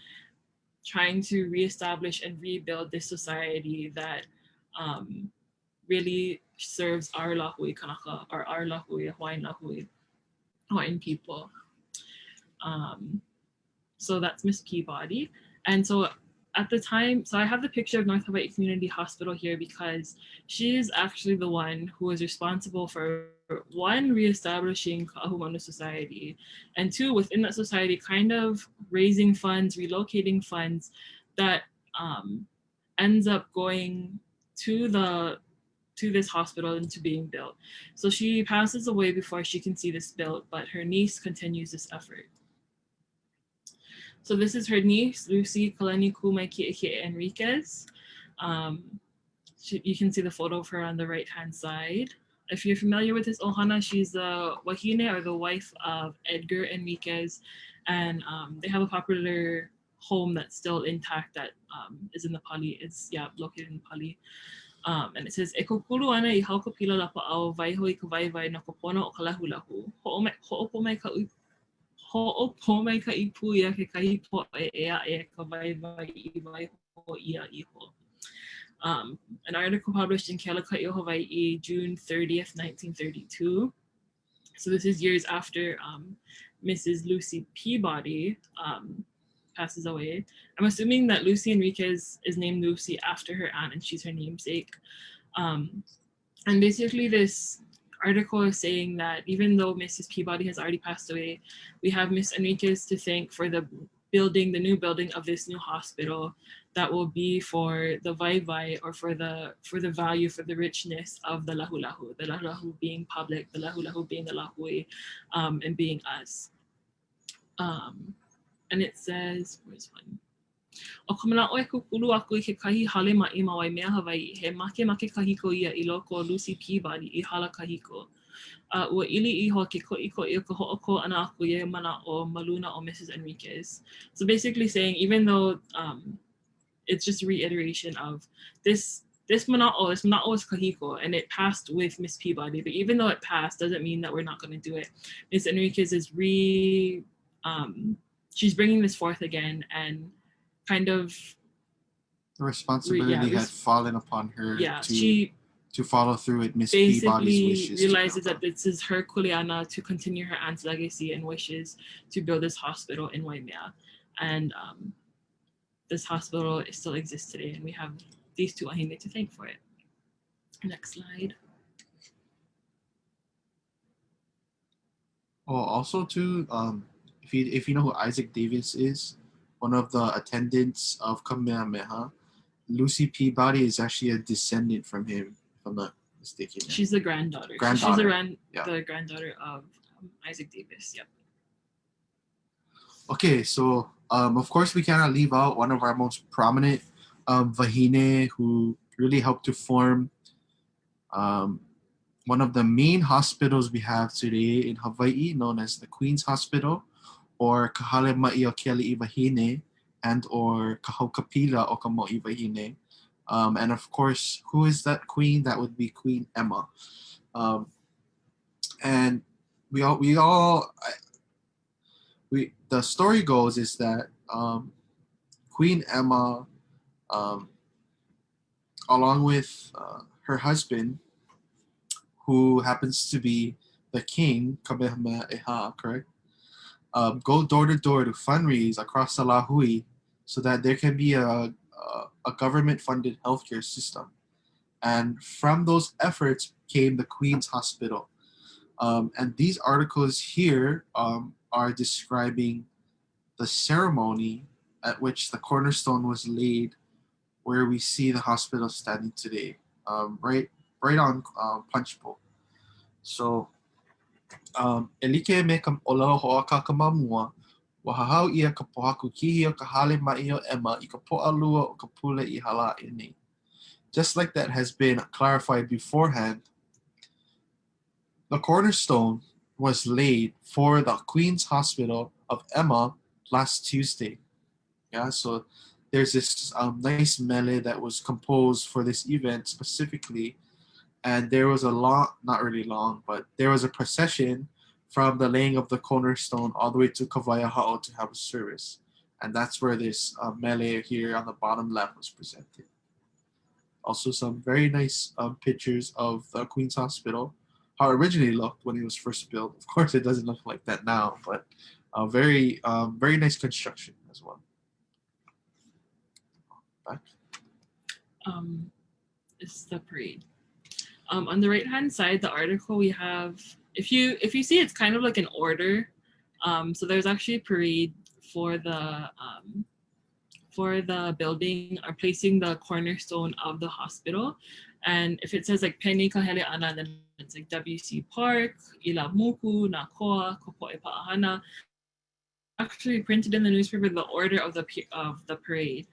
[SPEAKER 3] trying to reestablish and rebuild this society that really serves our lahui kanaka, or our lahui, Hawaiian people. So that's Miss Peabody. And so at the time, so I have the picture of North Hawaii Community Hospital here because she is actually the one who was responsible for, one, reestablishing Ka'ahumanu Society, and two, within that society, kind of raising funds, relocating funds that ends up going to this hospital and to being built. So she passes away before she can see this built, but her niece continues this effort. So this is her niece, Lucy Kalani Kumaiki'ike Enriquez. You can see the photo of her on the right-hand side. If you're familiar with this ohana, she's the Wahine, or the wife of Edgar Enriquez, and they have a popular home that's still intact that is in the Pali. It's located in Pali. And it says, "E kokulu ana I haukapila lapa au vaiho I ka vaivai na kopona o ka lahu. Ho'opomai ka ipu ia ke kahi po ea e ka vaivai I vaiho ia iho." An article published in Kealakai Hawaii, June 30th, 1932. So this is years after Mrs. Lucy Peabody passes away. I'm assuming that Lucy Enriquez is named Lucy after her aunt and she's her namesake. And basically this article is saying that even though Mrs. Peabody has already passed away, we have Miss Enriquez to thank for the new building of this new hospital that will be for the vaivai, or for the value, for the richness of the lahu lahu being public, the lahu being the lahui, and being us. And it says, where's one? O ka mana'o e kukulu aku I ke kahi hale ma'i ma Waimea Hawaii, he make kahiko ia I loko o Lucy Peabody I hala kahiko. Ua ili iho ke ko'iko I ka ho'oko ana aku ia mana'o maluna o Mrs. Enriquez. So basically saying, even though it's just a reiteration of this mana'o is kahiko, and it passed with Miss Peabody, but even though it passed doesn't mean that we're not going to do it. Miss Enriquez is she's bringing this forth again, and kind of
[SPEAKER 4] the responsibility had fallen upon her to follow through with Miss Peabody's wishes.
[SPEAKER 3] Basically realizes that this is her kuleana to continue her aunt's legacy and wishes to build this hospital in Waimea. And this hospital still exists today, and we have these two Wahine to thank for it. Next slide.
[SPEAKER 4] Oh, also too, if you know who Isaac Davis is, one of the attendants of Kamehameha, Lucy Peabody is actually a descendant from him, if I'm not mistaken.
[SPEAKER 3] She's the granddaughter. So she's the granddaughter of Isaac Davis. Yep. Okay,
[SPEAKER 4] so of course we cannot leave out one of our most prominent Wahine who really helped to form one of the main hospitals we have today in Hawaii, known as the Queen's Hospital, or Kahale Ma'i o Keali'i Wahine, and or Kahaukapila o Kamo'i Wahine. And of course, who is that queen? That would be Queen Emma. And the story goes is that Queen Emma, along with her husband, who happens to be the king, Kamehameha, correct? Go door to door to fundraise across the Lahui so that there can be a government-funded healthcare system. And from those efforts came the Queen's Hospital. And these articles here are describing the ceremony at which the cornerstone was laid, where we see the hospital standing today, right on Punch Bowl. So, Elike me kam ola ho'aka ka mamua, wahahau ia ka pohaku kihi o ka hale ma'i o Emma I ka po'alua o ka pule I hala ini. Just like that has been clarified beforehand, the cornerstone was laid for the Queen's Hospital of Emma last Tuesday. Yeah, so there's this nice mele that was composed for this event specifically, and there was a long, not really long, but there was a procession from the laying of the cornerstone all the way to Kawaiahao to have a service. And that's where this mele here on the bottom left was presented. Also some very nice pictures of the Queen's Hospital, how it originally looked when it was first built. Of course, it doesn't look like that now, but very nice construction as well. Back.
[SPEAKER 3] It's the parade. On the right hand side, the article we have, if you see, it's kind of like an order. So there's actually a parade for the building or placing the cornerstone of the hospital. And if it says like Penny Kahele Ana, then it's like WC Park, Ila Muku, Nakoa, Kopo'e Pa'ahana. Actually printed in the newspaper the order of the parade.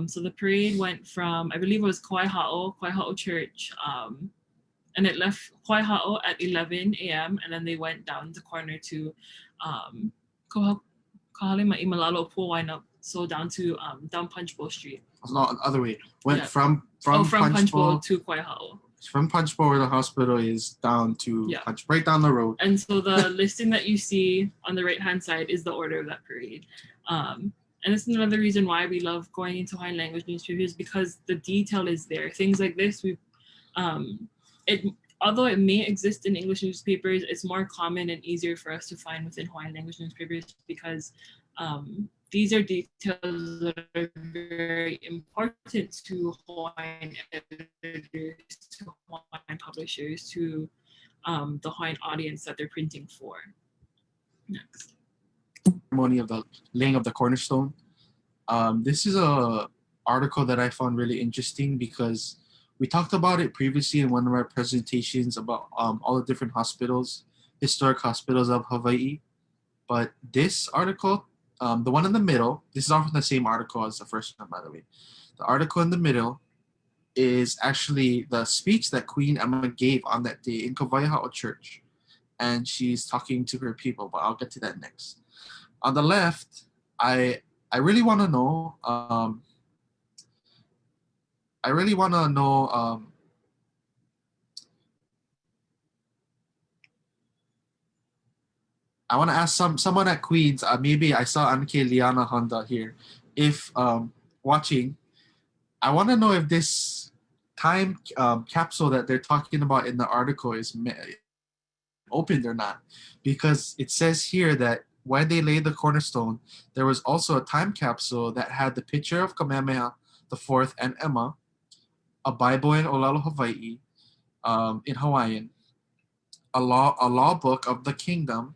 [SPEAKER 3] So the parade went from, I believe it was Kawaiʻhao Church, and it left Kawaiʻhao at 11 a.m. and then they went down the corner to Kahale Ma'imalalo Pool Wine, so down to down Punch Bowl Street.
[SPEAKER 4] No, the other way. Went
[SPEAKER 3] Yeah.
[SPEAKER 4] from
[SPEAKER 3] Punch Bowl to Kawaiʻhao.
[SPEAKER 4] From Punch Bowl where the hospital is down to
[SPEAKER 3] Yeah.
[SPEAKER 4] Punch, right down the road.
[SPEAKER 3] And so the listing that you see on the right-hand side is the order of that parade. And this is another reason why we love going into Hawaiian language newspapers, because the detail is there. Things like this, although it may exist in English newspapers, it's more common and easier for us to find within Hawaiian language newspapers because these are details that are very important to Hawaiian editors, to Hawaiian publishers, to the Hawaiian audience that they're printing for. Next.
[SPEAKER 4] Ceremony of the laying of the cornerstone. This is a article that I found really interesting because we talked about it previously in one of our presentations about all the different hospitals, historic hospitals of Hawaii. But this article, the one in the middle, this is often the same article as the first one, by the way. The article in the middle is actually the speech that Queen Emma gave on that day in Kawaiʻhao Church. And she's talking to her people, but I'll get to that next. On the left, I really want to know, I want to ask someone at Queens, maybe I saw Anke Liana Honda here, if watching, I want to know if this time capsule that they're talking about in the article is opened or not, because it says here that when they laid the cornerstone, there was also a time capsule that had the picture of Kamehameha IV and Emma, a Bible in Olelo, Hawaii, in Hawaiian, a law book of the kingdom,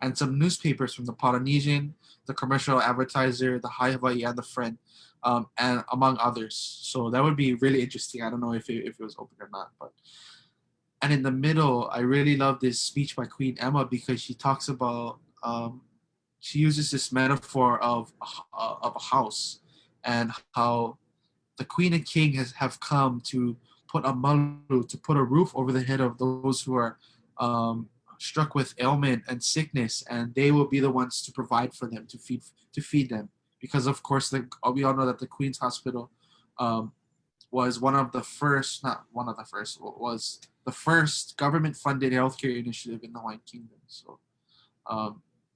[SPEAKER 4] and some newspapers from the Polynesian, the Commercial Advertiser, the High Hawaii, and the Friend, and among others. So that would be really interesting. I don't know if it was open or not, but. And in the middle, I really love this speech by Queen Emma because she talks about, she uses this metaphor of a house and how the Queen and King have come to put a malu, to put a roof over the head of those who are struck with ailment and sickness, and they will be the ones to provide for them, to feed them. Because of course, we all know that the Queen's Hospital was was the first government-funded healthcare initiative in the Hawaiian Kingdom. So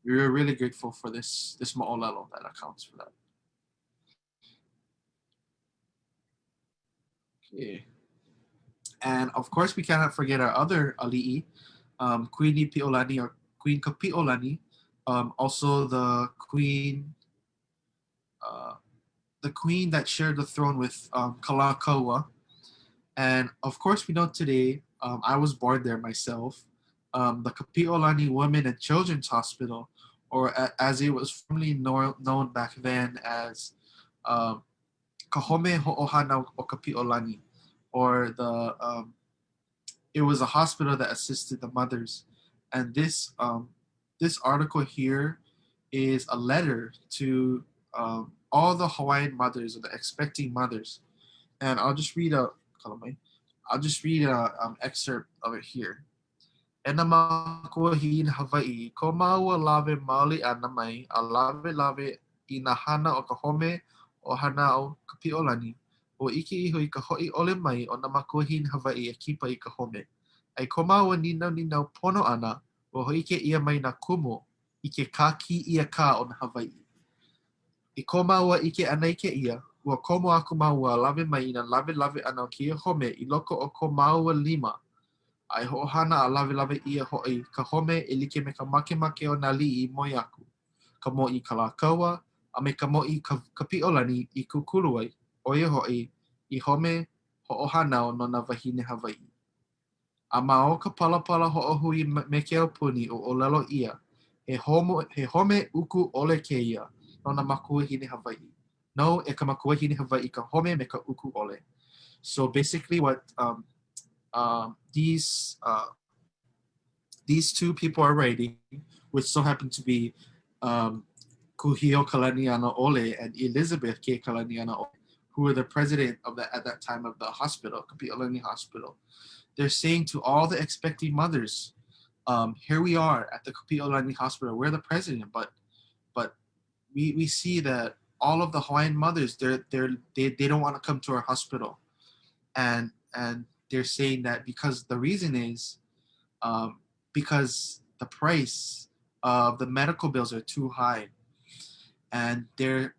[SPEAKER 4] we were really grateful for this Mō'aukala that accounts for that. Okay. And of course, we cannot forget our other ali'i, Queen Pi'olani or Queen Kapi'olani, also the queen that shared the throne with Kalā. And of course, we know today, I was born there myself, the Kapi'olani Women and Children's Hospital, or as it was formerly known back then as Kahome Ho'ohana o Kapi'olani, or it was a hospital that assisted the mothers. And this article here is a letter to all the Hawaiian mothers, or the expecting mothers. And I'll just read an excerpt of it here. Enama kuahi in Hawaii, ko maua lave maoli ana mai, a lave I na hana o ka home o hana o Kapi'olani, o ike iho I ka ho'i ole mai o na makuahi in Hawaii a kipa I ka home. Ai ko maua ninau pono ana, o ho'ike ia mai na kumu, I ke kāki ia ka o na Hawaii. I ko maua ike ana I ke ia, ua komo aku maua lave mai I na lave ana o kia home I loko o ko maua 5. Ai ho'ohana a lave ia ho'i ka home e like me ka make o nā li'i moi aku. Ka mo'i Kalā kaua, a me ka mo'i Kapi'olani I kukulu ai, oia ho'i I home ho'ohanau no na wahine Hawaii. A ma o ka palapala ho'ohui me ke aupuni o olelo ia, he home uku ole keia no na makuahine Hawaii. No, e ka makuahine Hawaii ka home me ka uku ole. So basically what these two people are writing, which so happen to be Kuhio Kalaniana Ole and Elizabeth K. Kalaniana Ole, who were the president of at that time of the hospital, Kapi'olani Hospital. They're saying to all the expecting mothers, here we are at the Kapi'olani Hospital. We're the president, but we see that all of the Hawaiian mothers, they don't want to come to our hospital, and they're saying that because the reason is because the price of the medical bills are too high, and they're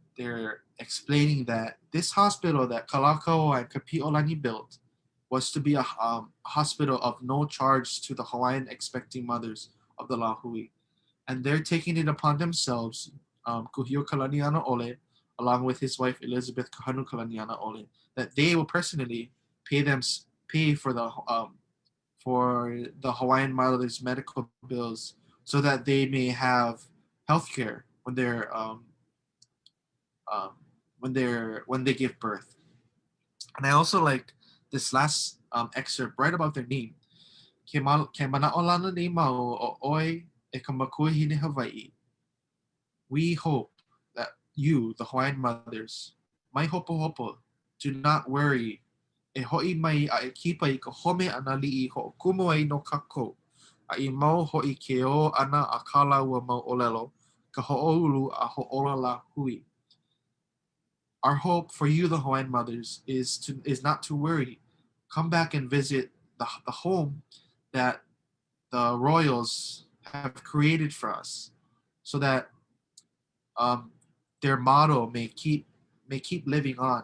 [SPEAKER 4] explaining that this hospital that Kalā and Kapi'olani built was to be a hospital of no charge to the Hawaiian expecting mothers of the Lahui. And they're taking it upon themselves, Kuhio Kalaniana Ole, along with his wife Elizabeth Kahanu Kalaniana Ole, that they will personally pay for the Hawaiian mothers' medical bills so that they may have health care when they give birth. And I also like this last excerpt right about their name. Ke mana'olana nei mau o oi e ka makuahine Hawaii. We hope that you, the Hawaiian mothers, mai hopo hopo, do not worry. E ho'i mai a e kipa I ka home ana li'i ho kumu ai no kako. A I mau ho'i ke o ana a Kalā ua mau olelo, ka ho'oulu a ho'olala hui. Our hope for you, the Hawaiian mothers, is not to worry. Come back and visit the home that the royals have created for us, so that their motto may keep living on,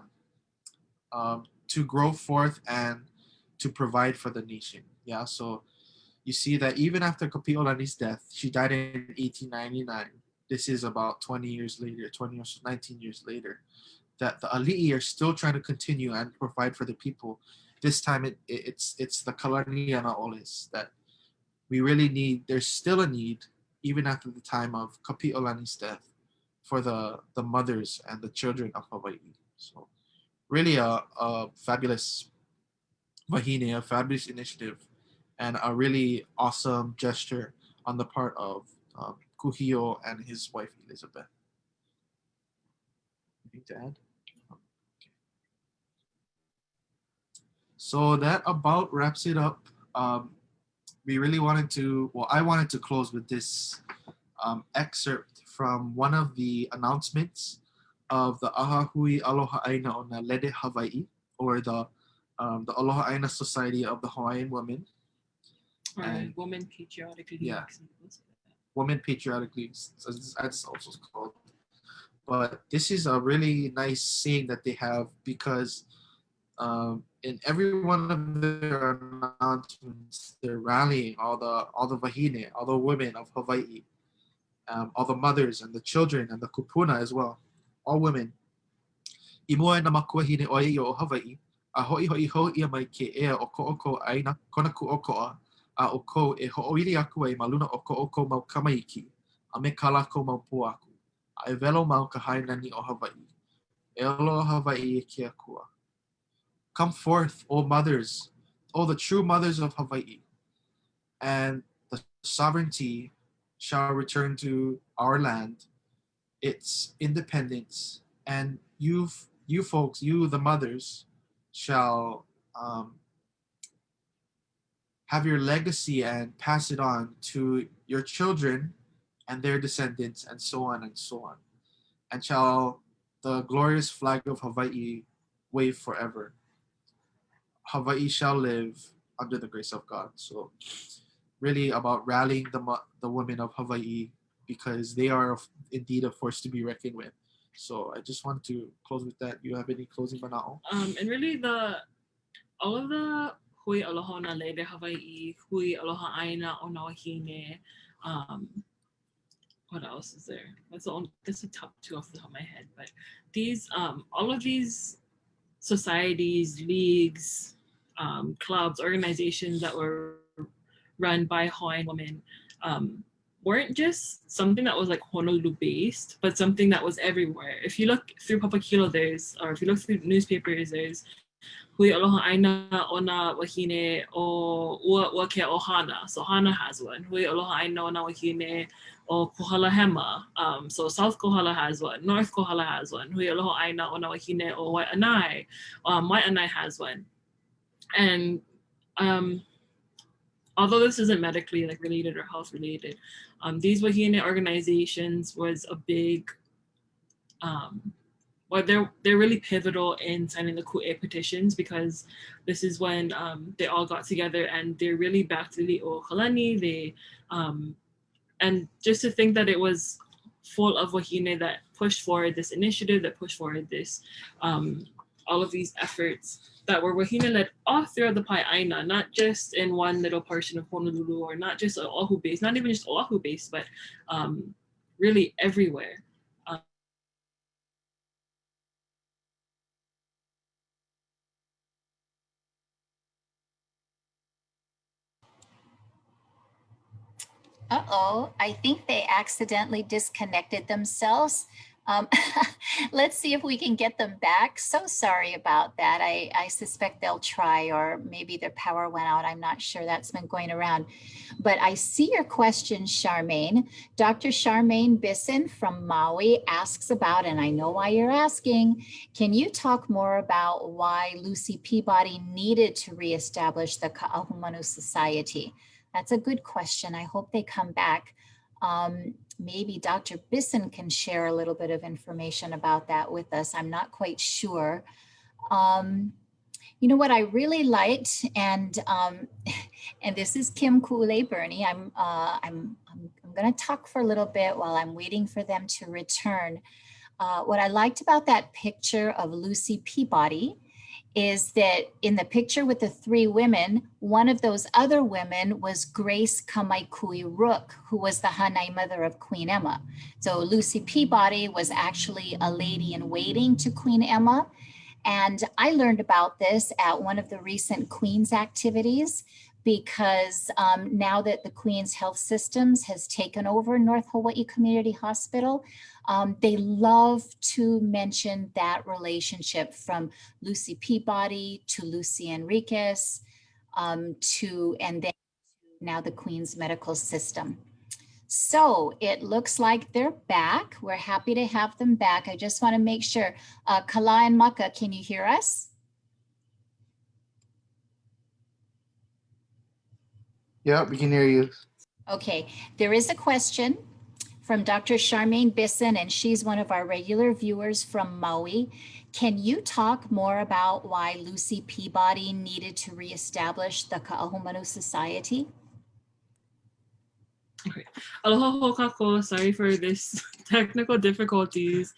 [SPEAKER 4] to grow forth and to provide for the nation. Yeah, so you see that even after Kapi'olani's death, she died in 1899. This is about 20 years later, 19 years later, that the ali'i are still trying to continue and provide for the people. This time it's the Kalaniana Oles that we really need. There's still a need, even after the time of Kapi'olani's death, for the mothers and the children of Hawaii. So really a fabulous Wahine, a fabulous initiative, and a really awesome gesture on the part of Kuhio and his wife Elizabeth. Anything to add? So that about wraps it up. We really wanted to, I wanted to close with this excerpt from one of the announcements of the Ahahui Aloha Aina o na Lede Hawaii, or the Aloha Aina Society of the Hawaiian Women.
[SPEAKER 3] And Women Patriotic League.
[SPEAKER 4] Yeah. Women Patriotic Leagues, that's also called. But this is a really nice saying that they have, because in every one of their announcements, they're rallying all the Wahine, all the women of Hawaii, all the mothers and the children and the kupuna as well, all women. I mua na makuahine oi o Hawaii, a ho'i ho ia mai ke ea o ko'oko aina, kona ku'oko'a, a o ko e ho'oili aku ai maluna o ko'oko mau kamaiki, a me kalako mau puaku, a e velo mau ka hainani o Hawaii, e olo Hawaii e ke akua. Come forth, O mothers, O the true mothers of Hawaii, and the sovereignty shall return to our land, its independence, and you folks, you the mothers, shall have your legacy and pass it on to your children and their descendants, and so on and so on, and shall the glorious flag of Hawaii wave forever. Hawaii shall live under the grace of God. So really about rallying the women of Hawaii, because they are indeed a force to be reckoned with. So I just want to close with that. You have any closing mana'o?
[SPEAKER 3] And really all of the hui aloha na lele Hawaii, hui aloha aina o na Wahine, what else is there? That's the top two off the top of my head. But these all of these societies, leagues, clubs, organizations that were run by Hawaiian women weren't just something that was like Honolulu based, but something that was everywhere. If you look through Papakilo, if you look through newspapers, there's Hui aloha aina ona wahine o ua ke o Hana. So Hana has one. Hui aloha aina ona wahine o Kohala Hema. So South Kohala has one. North Kohala has one. Hui aloha aina ona wahine o Wai'anae. Wai'anae has one. And although this isn't medically like related or health related, these wahine organizations was a big well, they're really pivotal in signing the Ku'e petitions, because this is when they all got together and they're really back to the O'Kalani. They and just to think that it was full of wahine that pushed forward this initiative, that pushed forward this all of these efforts that were wahine led all throughout the Pai'aina, not just in one little portion of Honolulu, or not just Oahu based, not even just Oahu based, but really everywhere.
[SPEAKER 2] Uh-oh, I think they accidentally disconnected themselves. Let's see if we can get them back. So sorry about that. I suspect they'll try, or maybe their power went out. I'm not sure. That's been going around. But I see your question, Charmaine. Dr. Charmaine Bisson from Maui asks about, and I know why you're asking, can you talk more about why Lucy Peabody needed to reestablish the Ka'ahumanu Society? That's a good question. I hope they come back. Maybe Dr. Bisson can share a little bit of information about that with us. I'm not quite sure. You know what I really liked, and this is Kim Ku'ulei Bernie. I'm going to talk for a little bit while I'm waiting for them to return. What I liked about that picture of Lucy Peabody is that in the picture with the three women, one of those other women was Grace Kamaikui Rook, who was the Hanai mother of Queen Emma. So Lucy Peabody was actually a lady in waiting to Queen Emma. And I learned about this at one of the recent Queen's activities, because now that the Queen's Health Systems has taken over North Hawaii Community Hospital, they love to mention that relationship from Lucy Peabody to Lucy Enriquez and then now the Queen's Medical System. So it looks like they're back. We're happy to have them back. I just want to make sure. Kalā and Maka, can you hear us?
[SPEAKER 4] Yeah, we can hear you.
[SPEAKER 2] Okay, there is a question from Dr. Charmaine Bisson, and she's one of our regular viewers from Maui. Can you talk more about why Lucy Peabody needed to reestablish the Ka'ahumanu Society?
[SPEAKER 3] Okay. Aloha hokako. Sorry for this technical difficulties.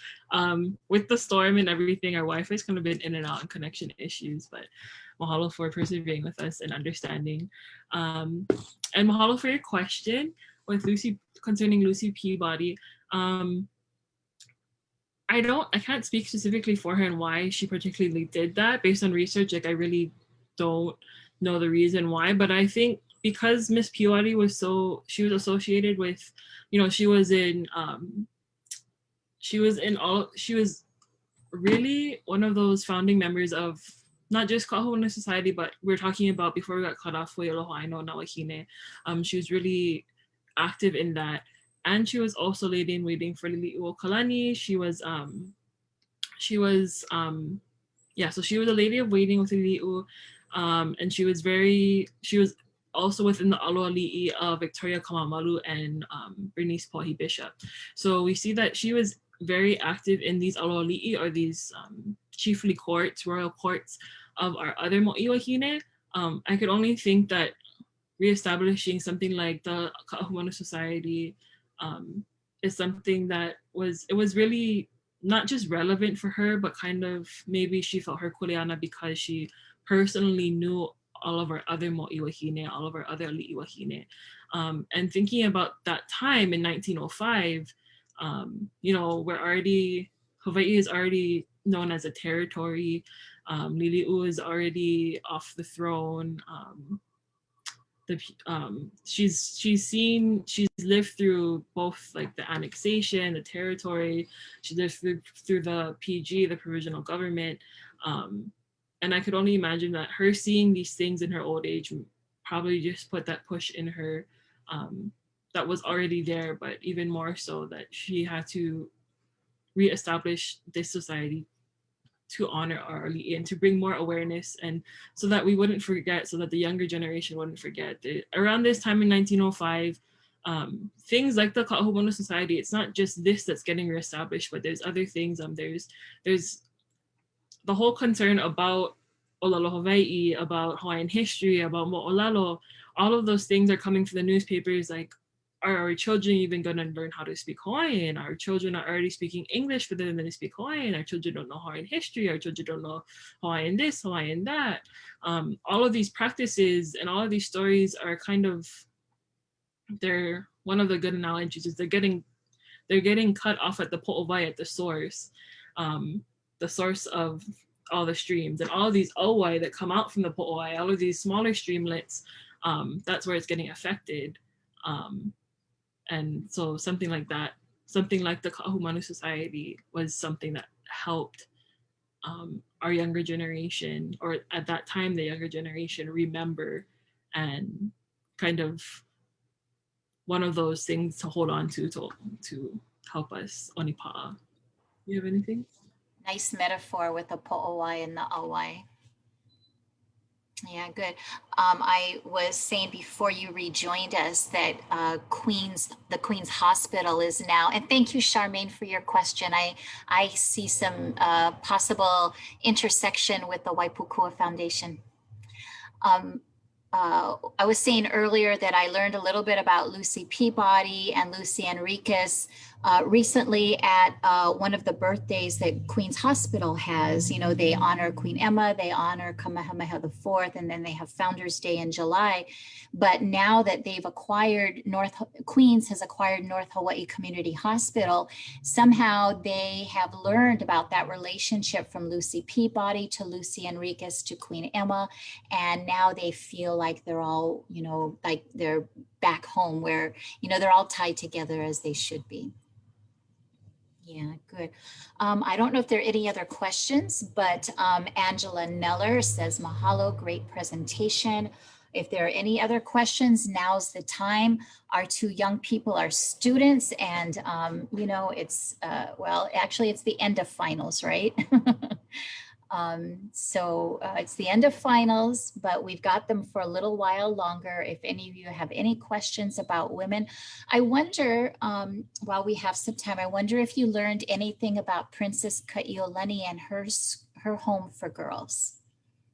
[SPEAKER 3] With the storm and everything, our Wi-Fi's kind of been in and out and connection issues, but mahalo for persevering with us and understanding. And mahalo for your question with concerning Lucy Peabody. I can't speak specifically for her and why she particularly did that. Based on research, like I really don't know the reason why, but I think because Miss Peabody she was associated with, she was really one of those founding members of not just Ka'ahumanu Society, but we're talking about before we got cut off with Aloha Aino na Wahine. She was really active in that. And she was also lady in waiting for Lili'u Kalani. She was a lady of waiting with Lili'u. And she was also within the Aloali'i of Victoria Kamamalu and Bernice Pauhi Bishop. So we see that she was very active in these Aloali'i, or these chiefly courts, royal courts of our other mo'i wahine. I could only think that reestablishing something like the Ka'ahumanu Society is something that was really not just relevant for her, but kind of maybe she felt her kuleana because she personally knew all of our other mo'i wahine, all of our other ali'i wahine. And thinking about that time in 1905, Hawaii is already, known as a territory. Lili'u is already off the throne. She's lived through both like the annexation, the territory. She lived through the PG, the provisional government. And I could only imagine that her seeing these things in her old age probably just put that push in her that was already there, but even more so that she had to reestablish this society to honor our ali'i and to bring more awareness, and so that we wouldn't forget, so that the younger generation wouldn't forget. Around this time in 1905, things like the Ka'ahumanu Society, it's not just this that's getting reestablished, but there's other things. There's the whole concern about Olelo Hawaii, about Hawaiian history, about Mo'olelo. All of those things are coming to the newspapers, like, are our children even going to learn how to speak Hawaiian? Our children are already speaking English, but then they speak Hawaiian. Our children don't know Hawaiian history. Our children don't know Hawaiian this, Hawaiian that. All of these practices and all of these stories are kind of, they're, one of the good analogies is they're getting cut off at the po'owai, at the source of all the streams, and all of these owai that come out from the po'owai, all of these smaller streamlets, that's where it's getting affected. And so something like that, something like the Ka'ahumanu Society was something that helped our younger generation, or at that time, the younger generation, remember, and kind of one of those things to hold on to help us onipa'a. You have anything?
[SPEAKER 2] Nice metaphor with the po'owai and the awai. Yeah, good. I was saying before you rejoined us that the Queen's Hospital is now, and thank you, Charmaine, for your question. I see some possible intersection with the Waipukua Foundation. I was saying earlier that I learned a little bit about Lucy Peabody and Lucy Enriquez recently at one of the birthdays that Queen's Hospital has. You know, they honor Queen Emma, they honor Kamehameha IV, and then they have Founders Day in July. But now that they've acquired Queens has acquired North Hawaii Community Hospital, somehow they have learned about that relationship from Lucy Peabody to Lucy Enriquez to Queen Emma. And now they feel like they're all, you know, like they're back home where, you know, they're all tied together as they should be. Yeah, good. I don't know if there are any other questions, but Angela Neller says, mahalo, great presentation. If there are any other questions, now's the time. Our two young people are students, and you know, it's, well, actually it's the end of finals, right? It's the end of finals, but we've got them for a little while longer. If any of you have any questions about women, I wonder, while we have some time, I wonder if you learned anything about Princess Ka'iolani and her home for girls.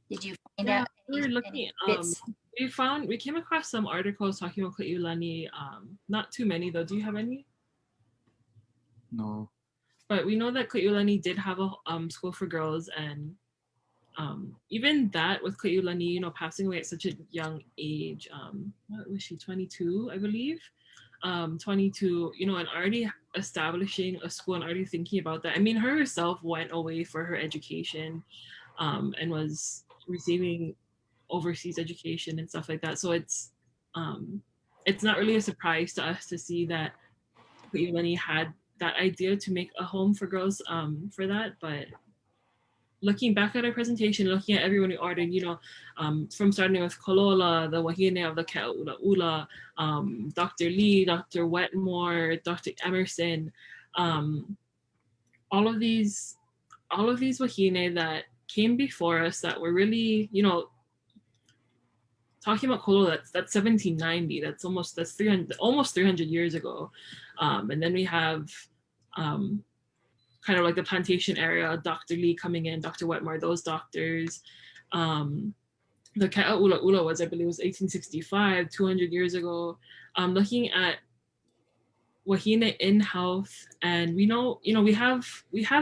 [SPEAKER 2] Did you find out?
[SPEAKER 3] We were looking, we came across some articles talking about Ka'iolani, not too many though. Do you have any?
[SPEAKER 4] No.
[SPEAKER 3] But we know that Ka'iolani did have a school for girls, and even that with Ka'iolani, you know, passing away at such a young age, what was she, 22, I believe? 22, you know, and already establishing a school and already thinking about that. I mean, her herself went away for her education and was receiving overseas education and stuff like that. So it's not really a surprise to us to see that Ka'iolani had that idea to make a home for girls for that. But looking back at our presentation, looking at everyone we ordered, you know, from starting with Kolola, the Wahine of the Ke'a'ulaula, Dr. Lee, Dr. Wetmore, Dr. Emerson, all of these Wahine that came before us that were really, you know, talking about Kolola, that's 1790, that's 300 years ago. And then we have kind of like the plantation area, Dr. Lee coming in, Dr. Wetmore, those doctors. The Ke'a'ulaula was, I believe, was 1865, 200 years ago. Looking at Wahine in health, and we know, you know, we have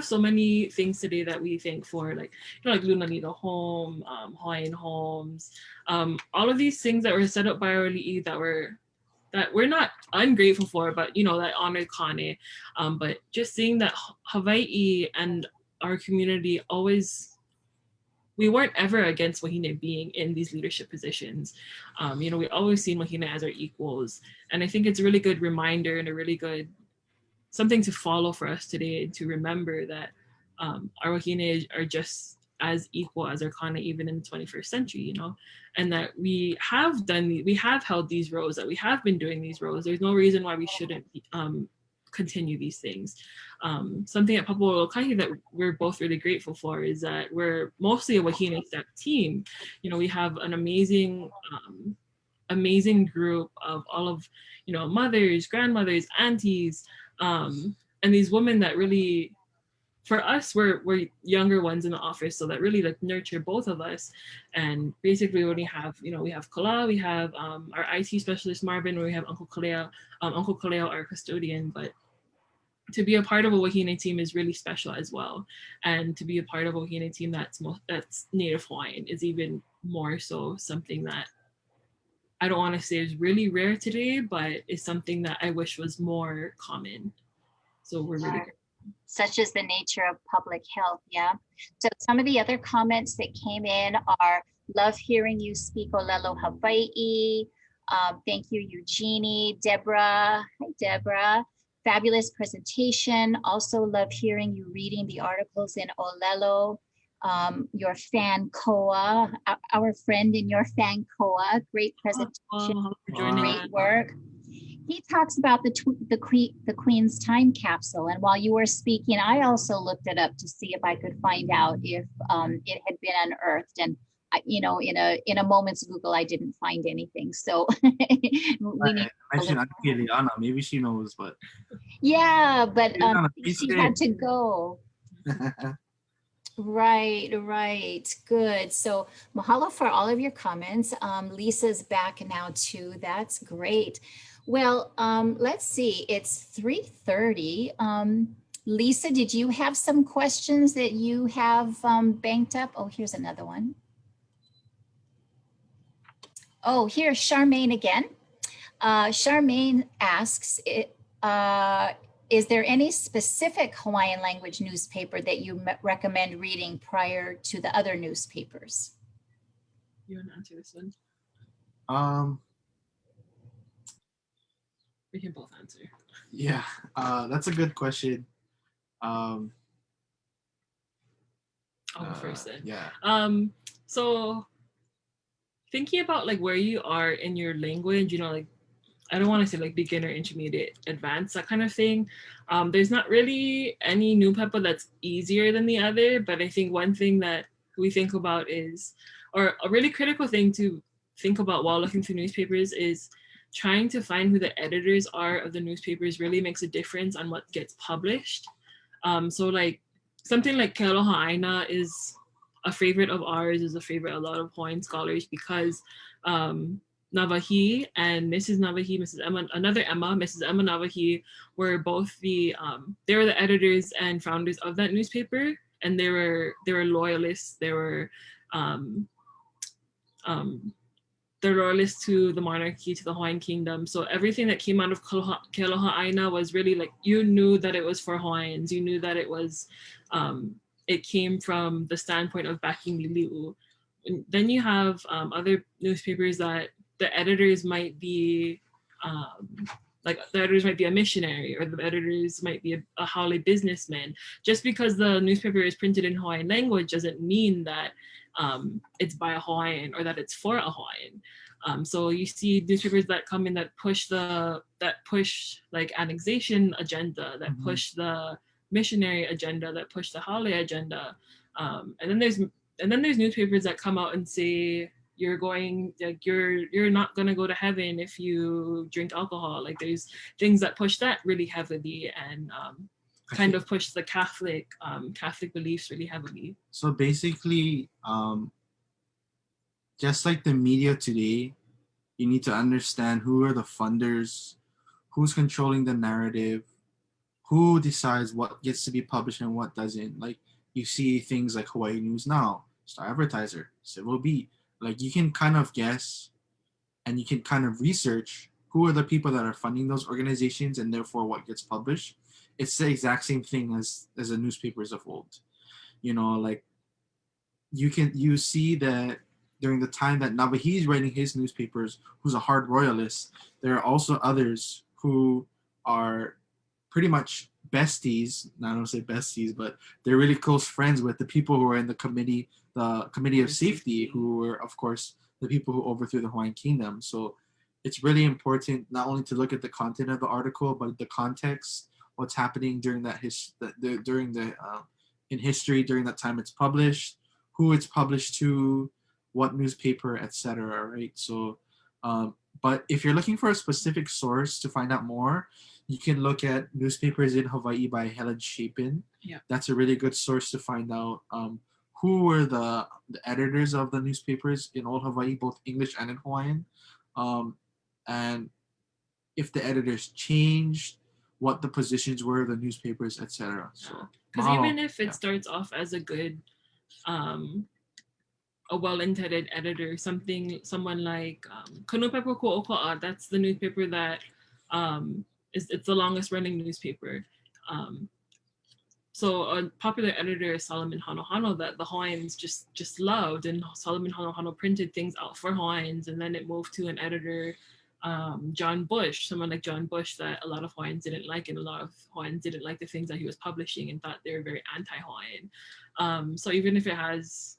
[SPEAKER 3] so many things today that we thank for, like, you know, like Luna Lido Home, Hawaiian homes, all of these things that were set up by our li'i that we're not ungrateful for, but, you know, that honor Kane. But just seeing that Hawaii and our community always, we weren't ever against Wahine being in these leadership positions. You know, we always seen Wahine as our equals. And I think it's a really good reminder and a really good something to follow for us today, to remember that our Wahine are just as equal as our Kana even in the 21st century, you know, and that we have held these roles, that we have been doing these roles. There's no reason why we shouldn't continue these things. Something at Papua Lokahi that we're both really grateful for is that we're mostly a Wahine step team. You know, we have an amazing group of all of, you know, mothers, grandmothers, aunties, and these women that really, for us, we're younger ones in the office, so that really like nurture both of us. And basically when we have, you know, we have Kalā, we have our IT specialist Marvin, we have Uncle Kalā, our custodian. But to be a part of a Wahine team is really special as well. And to be a part of a Wahine team that's Native Hawaiian is even more so something that I don't want to say is really rare today, but is something that I wish was more common. So we're really grateful.
[SPEAKER 2] Such is the nature of public health, yeah. So some of the other comments that came in are, love hearing you speak Olelo Hawaii. Thank you, Eugenie. Deborah, hi Deborah. Fabulous presentation. Also love hearing you reading the articles in Olelo. Your fan Koa, our friend in your fan Koa, great presentation, great work. He talks about the Queen's time capsule, and while you were speaking, I also looked it up to see if I could find out if it had been unearthed. And you know, in a moment's Google, I didn't find anything. So we need.
[SPEAKER 4] Maybe she knows, but
[SPEAKER 2] yeah, but she had to go. Right. Good. So mahalo for all of your comments. Lisa's back now too. That's great. Well, let's see. It's 3:30. Lisa, did you have some questions that you have banked up? Oh, here's another one. Oh, here's Charmaine again. Charmaine asks, is there any specific Hawaiian language newspaper that you recommend reading prior to the other newspapers?
[SPEAKER 3] You want to answer this one? We can both answer.
[SPEAKER 4] Yeah, that's a good question.
[SPEAKER 3] I'll go first then.
[SPEAKER 4] Yeah.
[SPEAKER 3] So thinking about like where you are in your language, you know, like I don't want to say like beginner, intermediate, advanced, that kind of thing. There's not really any nūpepa that's easier than the other, but I think one thing that we think about is, or a really critical thing to think about while looking through newspapers, is trying to find who the editors are of the newspapers really makes a difference on what gets published. So like something like Kalā is a favorite of ours, is a favorite of a lot of Hawaiian scholars, because Navahi and Mrs. Navahi, Mrs. Emma Navahi were both they were the editors and founders of that newspaper, and they were loyalists. They were they're loyalists to the monarchy, to the Hawaiian kingdom. So everything that came out of Kalā was really like, you knew that it was for Hawaiians. You knew that it was, it came from the standpoint of backing Lili'u. And then you have other newspapers that the editors might be, like the editors might be a missionary, or the editors might be a haole businessman. Just because the newspaper is printed in Hawaiian language doesn't mean that it's by a Hawaiian or that it's for a Hawaiian. So you see newspapers that come in that push like annexation agenda, that push the missionary agenda, that push the haole agenda, and then there's newspapers that come out and say you're not gonna go to heaven if you drink alcohol. Like there's things that push that really heavily, and kind of push the Catholic beliefs really heavily.
[SPEAKER 4] So basically, just like the media today, you need to understand who are the funders, who's controlling the narrative, who decides what gets to be published and what doesn't. Like you see things like Hawaii News Now, Star Advertiser, Civil Beat. Like you can kind of guess and you can kind of research who are the people that are funding those organizations and therefore what gets published. It's the exact same thing as the newspapers of old. Like you see that during the time that Nawahi is writing his newspapers, who's a hard royalist, there are also others who are pretty much besties. I don't say besties, but they're really close friends with the people who are in the committee of safety, who were, of course, the people who overthrew the Hawaiian kingdom. So it's really important not only to look at the content of the article, but the context, what's happening during in history during that time it's published, who it's published to, what newspaper, etc. Right? So, but if you're looking for a specific source to find out more, you can look at Newspapers in Hawaii by Helen Chapin.
[SPEAKER 3] Yeah.
[SPEAKER 4] That's a really good source to find out who were the editors of the newspapers in Old Hawaii, both English and in Hawaiian, and if the editors changed, what the positions were of the newspapers, etc. So,
[SPEAKER 3] because even if it starts off as a good, a well-intended editor, someone like nūpepa Ko'oko'a, that's the newspaper that it's the longest running newspaper. So a popular editor is Solomon Hanohano that the Hawaiians just loved, and Solomon Hanohano printed things out for Hawaiians, and then it moved to an editor, John Bush, someone like John Bush that a lot of Hawaiians didn't like, and a lot of Hawaiians didn't like the things that he was publishing and thought they were very anti-Hawaiian. So even if it has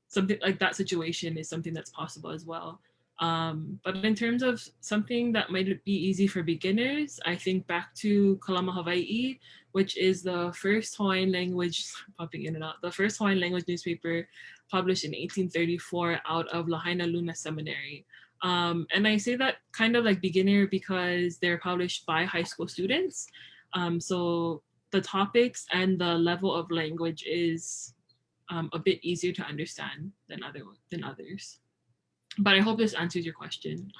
[SPEAKER 3] something like that, situation is something that's possible as well. But in terms of something that might be easy for beginners, I think back to Kalā Hawaii, which is the first Hawaiian language, popping in and out, the first Hawaiian language newspaper published in 1834 out of Lahaina Luna Seminary. And I say that kind of like beginner because they're published by high school students. So the topics and the level of language is a bit easier to understand than others. But I hope this answers your question.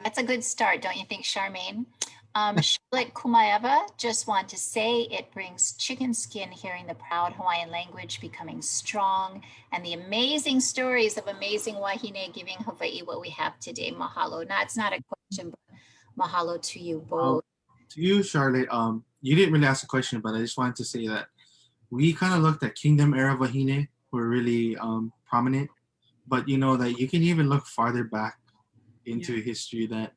[SPEAKER 2] That's a good start, don't you think, Charmaine? Charlotte Kumaeva just want to say it brings chicken skin hearing the proud Hawaiian language becoming strong and the amazing stories of amazing Wahine giving Hawaii what we have today. Mahalo. No, it's not a question, but mahalo to you both.
[SPEAKER 4] To you, Charlotte, you didn't really ask a question, but I just wanted to say that we kind of looked at Kingdom era Wahine, who were really prominent, but that you can even look farther back into history, that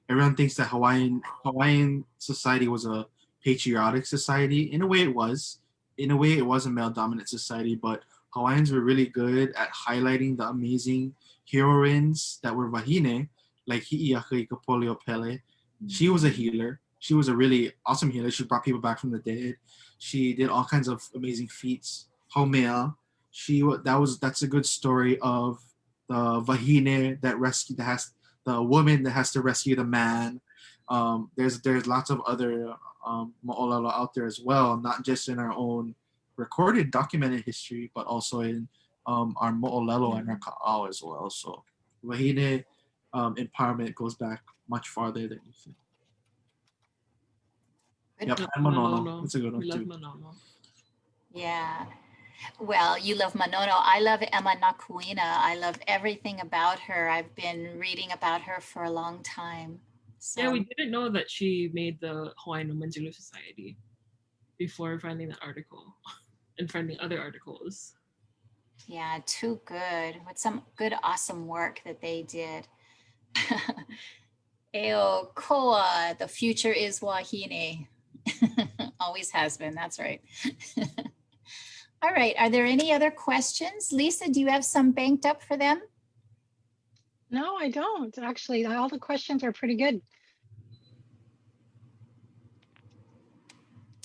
[SPEAKER 4] everyone thinks that Hawaiian society was a patriotic society. In a way it was. In a way it was a male-dominant society, but Hawaiians were really good at highlighting the amazing heroines that were Wahine, like Hi'iaka Ikapolio Pele. She was a healer. She was a really awesome healer. She brought people back from the dead. She did all kinds of amazing feats. Haumea, that's a good story of the Wahine the woman that has to rescue the man. There's lots of other Mō'aukala out there as well, not just in our own recorded, documented history, but also in our Mo'olelo and our Ka'au as well. So Wahine empowerment goes back much farther than you think. Yep, and Manono. It's a good one too.
[SPEAKER 3] Manono.
[SPEAKER 2] Yeah. Well, you love Manono. I love Emma Nakuina. I love everything about her. I've been reading about her for a long time. So.
[SPEAKER 3] Yeah, we didn't know that she made the Hawaiian Women's Relief Society before finding that article and finding other articles.
[SPEAKER 2] Yeah, too good. With some good, awesome work that they did. Eo Koa, the future is Wahine. Always has been, that's right. All right, are there any other questions? Lisa, do you have some banked up for them?
[SPEAKER 5] No, I don't. Actually, all the questions are pretty good.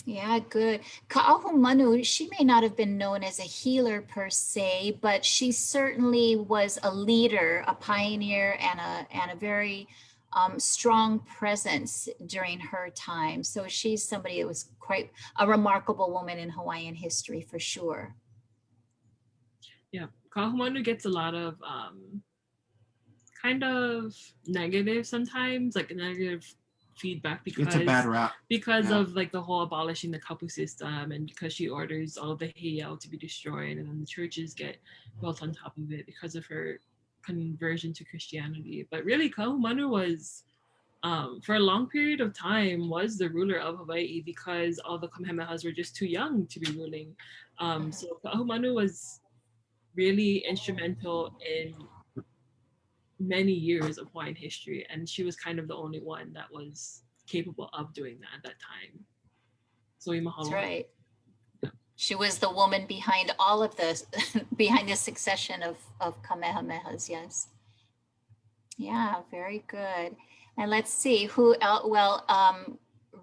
[SPEAKER 2] Yeah, good. Ka'ahu Manu, she may not have been known as a healer per se, but she certainly was a leader, a pioneer, and a very strong presence during her time. So she's somebody that was quite a remarkable woman in Hawaiian history for sure.
[SPEAKER 3] Yeah, Ka'ahu Manu gets a lot of kind of negative sometimes, like negative feedback because
[SPEAKER 4] it's a bad rap
[SPEAKER 3] of like the whole abolishing the kapu system, and because she orders all the heiau to be destroyed, and then the churches get built on top of it because of her conversion to Christianity. But really, Ka'ahu Manu was for a long period of time was the ruler of Hawaii because all the Kamehamehas were just too young to be ruling. So Ka'ahumanu was really instrumental in many years of Hawaiian history, and she was kind of the only one that was capable of doing that at that time. So we mahalo.
[SPEAKER 2] That's right. She was the woman behind all of this, behind the succession of Kamehamehas, yes. Yeah, very good. And let's see who else. Well,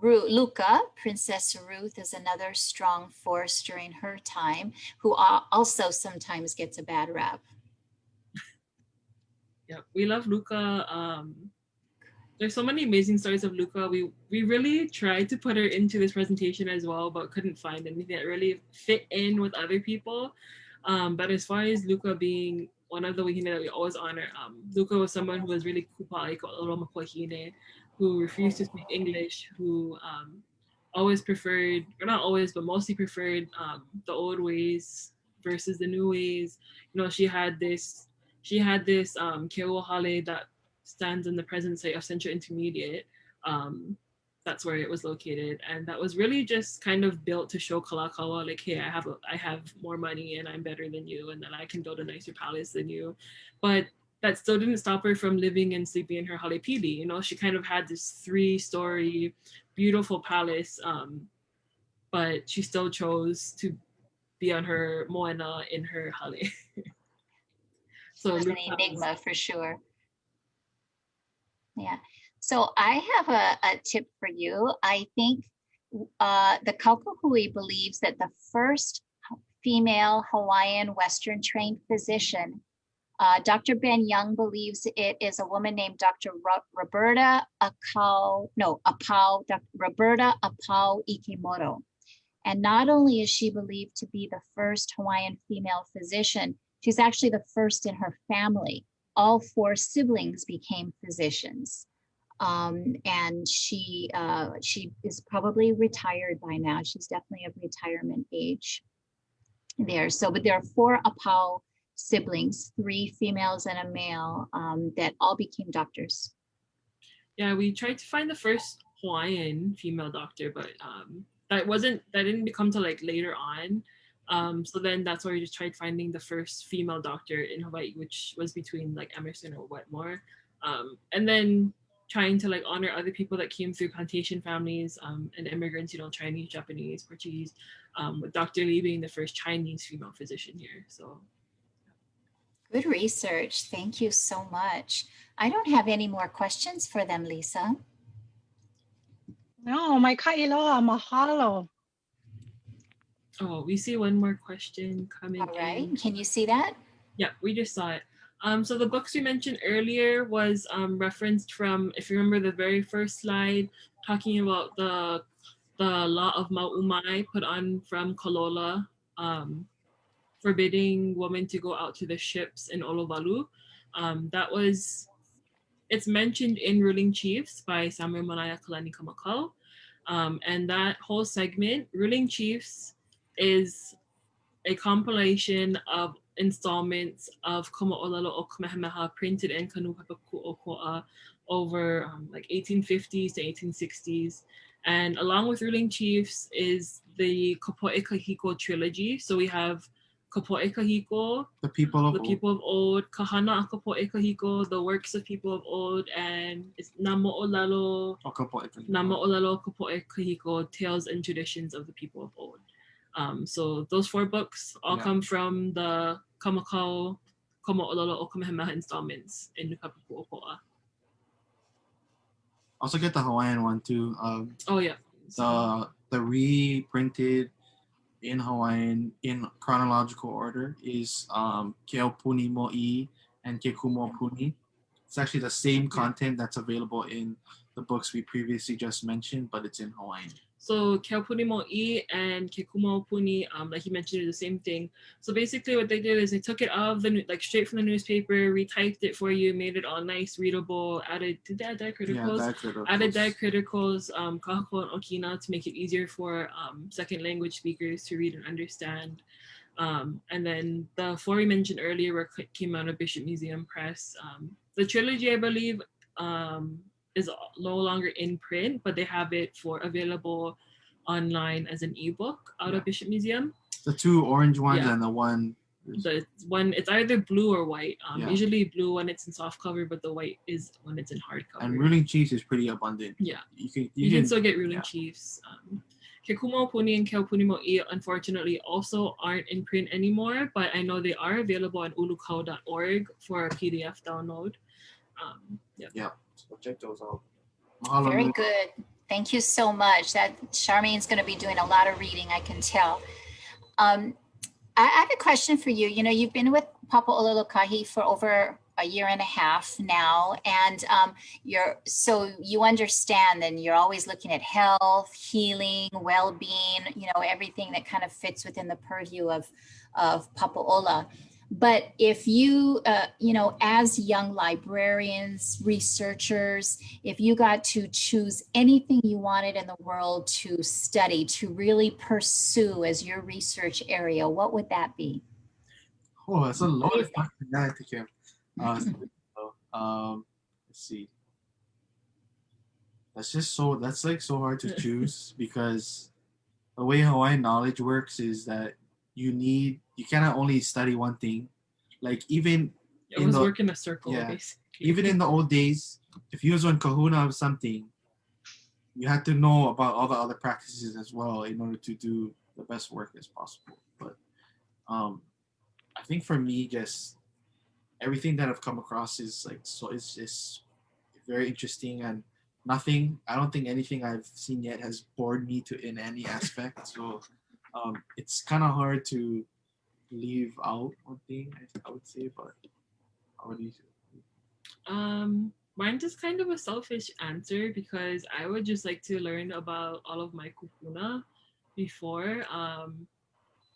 [SPEAKER 2] Luka, Princess Ruth, is another strong force during her time, who also sometimes gets a bad rap.
[SPEAKER 3] Yeah, we love Luka. There's so many amazing stories of Luka. We really tried to put her into this presentation as well, but couldn't find anything that really fit in with other people. But as far as Luka being one of the Wahine that we always honor, Luka was someone who was really kupa'i Wahine, who refused to speak English, who always preferred, or not always, but mostly preferred the old ways versus the new ways. You know, she had this Keoa Hale that stands in the present site of Central Intermediate. That's where it was located, and that was really just kind of built to show Kalakaua, like, hey, I have more money and I'm better than you, and then I can build a nicer palace than you. But that still didn't stop her from living and sleeping in her halepili. You know, she kind of had this 3-story beautiful palace, but she still chose to be on her moana in her hale. So
[SPEAKER 2] She was an enigma for sure. Yeah. So I have a tip for you. I think the Kaukahui believes that the first female Hawaiian Western trained physician, Dr. Ben Young believes it is a woman named Dr. Roberta Apau Ikemoto. And not only is she believed to be the first Hawaiian female physician, she's actually the first in her family. All 4 siblings became physicians. And she is probably retired by now. She's definitely of retirement age there. So, but there are 4 Apau siblings, 3 females and a male, that all became doctors.
[SPEAKER 3] Yeah, we tried to find the first Hawaiian female doctor, but that didn't become till like later on. So then that's why we just tried finding the first female doctor in Hawaii, which was between like Emerson or Wetmore. And then trying to like honor other people that came through plantation families and immigrants, you know, Chinese, Japanese, Portuguese, with Dr. Lee being the first Chinese female physician here. So
[SPEAKER 2] good research. Thank you so much. I don't have any more questions for them, Lisa.
[SPEAKER 5] No, my ka'iloa, mahalo.
[SPEAKER 3] oh, we see one more question coming
[SPEAKER 2] All right.
[SPEAKER 3] in.
[SPEAKER 2] Can you see that?
[SPEAKER 3] Yeah, we just saw it. So the books we mentioned earlier was referenced from, if you remember the very first slide, talking about the law of Mau'umai put on from Kalola, forbidding women to go out to the ships in Olowalu. It's mentioned in Ruling Chiefs by Samuel Manaya Kalani Kamakau. And that whole segment, Ruling Chiefs, is a compilation of installments of Komo'olelo o Kamehameha printed in Nūpepa Ku'oko'a over like 1850s to 1860s. And along with Ruling Chiefs is the Kapo'e Kahiko trilogy. So we have Kapo'e Kahiko,
[SPEAKER 4] The people of
[SPEAKER 3] the people of old, Kahana a Kapo'e Kahiko, the works of people of old, and it's Namo'olelo Kapo'e Kahiko, tales and traditions of the people of old. So those 4 books all come from the Kamakau Komo'olelo o Kamehameha installments in Nūpepa Ku'oko'a.
[SPEAKER 4] Also get the Hawaiian one too.
[SPEAKER 3] Oh yeah.
[SPEAKER 4] The reprinted in Hawaiian in chronological order is Keopuni Mo'i and Kekumo Puni. It's actually the same content that's available in the books we previously just mentioned, but it's in Hawaiian.
[SPEAKER 3] So Keopuni Mo'i and Kekumo Puni, like you mentioned, are the same thing. So basically what they did is they took it out of straight from the newspaper, retyped it for you, made it all nice, readable, did they add diacriticals?
[SPEAKER 4] Yeah, diacriticals.
[SPEAKER 3] Added diacriticals, kahako and okina to make it easier for second language speakers to read and understand. And then the 4 we mentioned earlier came out of Bishop Museum Press. The trilogy, I believe, is no longer in print, but they have it for available online as an ebook out of Bishop Museum.
[SPEAKER 4] The two orange ones
[SPEAKER 3] Yeah.
[SPEAKER 4] and the one.
[SPEAKER 3] The one, it's either blue or white.
[SPEAKER 4] Yeah.
[SPEAKER 3] Usually blue when it's in soft cover, but the white is when it's in hardcover.
[SPEAKER 4] And ruling chiefs is pretty abundant.
[SPEAKER 3] Yeah.
[SPEAKER 4] You
[SPEAKER 3] can still get ruling
[SPEAKER 4] yeah.
[SPEAKER 3] chiefs. Ke Kumo Puni and Keo Puni Mo'i unfortunately also aren't in print anymore, but I know they are available on ulukau.org for a PDF download.
[SPEAKER 4] Yeah. So check those out.
[SPEAKER 2] Very good. Thank you so much. That Charmaine's going to be doing a lot of reading, I can tell. I have a question for you. You know, you've been with Papaʻola Lokahi for over a year and a half now, and so you understand, and you're always looking at health, healing, well-being, you know, everything that kind of fits within the purview of Papaʻola. But if you, you know, as young librarians, researchers, if you got to choose anything you wanted in the world to study, to really pursue as your research area, what would that be?
[SPEAKER 4] Oh, that's a loaded question. Let's see. That's like so hard to choose because the way Hawaiian knowledge works is that you cannot only study one thing. Like even
[SPEAKER 3] work in a circle, basically.
[SPEAKER 4] Even in the old days, if you was on kahuna of something, you had to know about all the other practices as well in order to do the best work as possible. But I think for me, just everything that I've come across is like it's very interesting, and I don't think anything I've seen yet has bored me in any aspect. So it's kind of hard to leave out one thing, I would say, but how do you say?
[SPEAKER 3] Mine's just kind of a selfish answer because I would just like to learn about all of my kupuna before,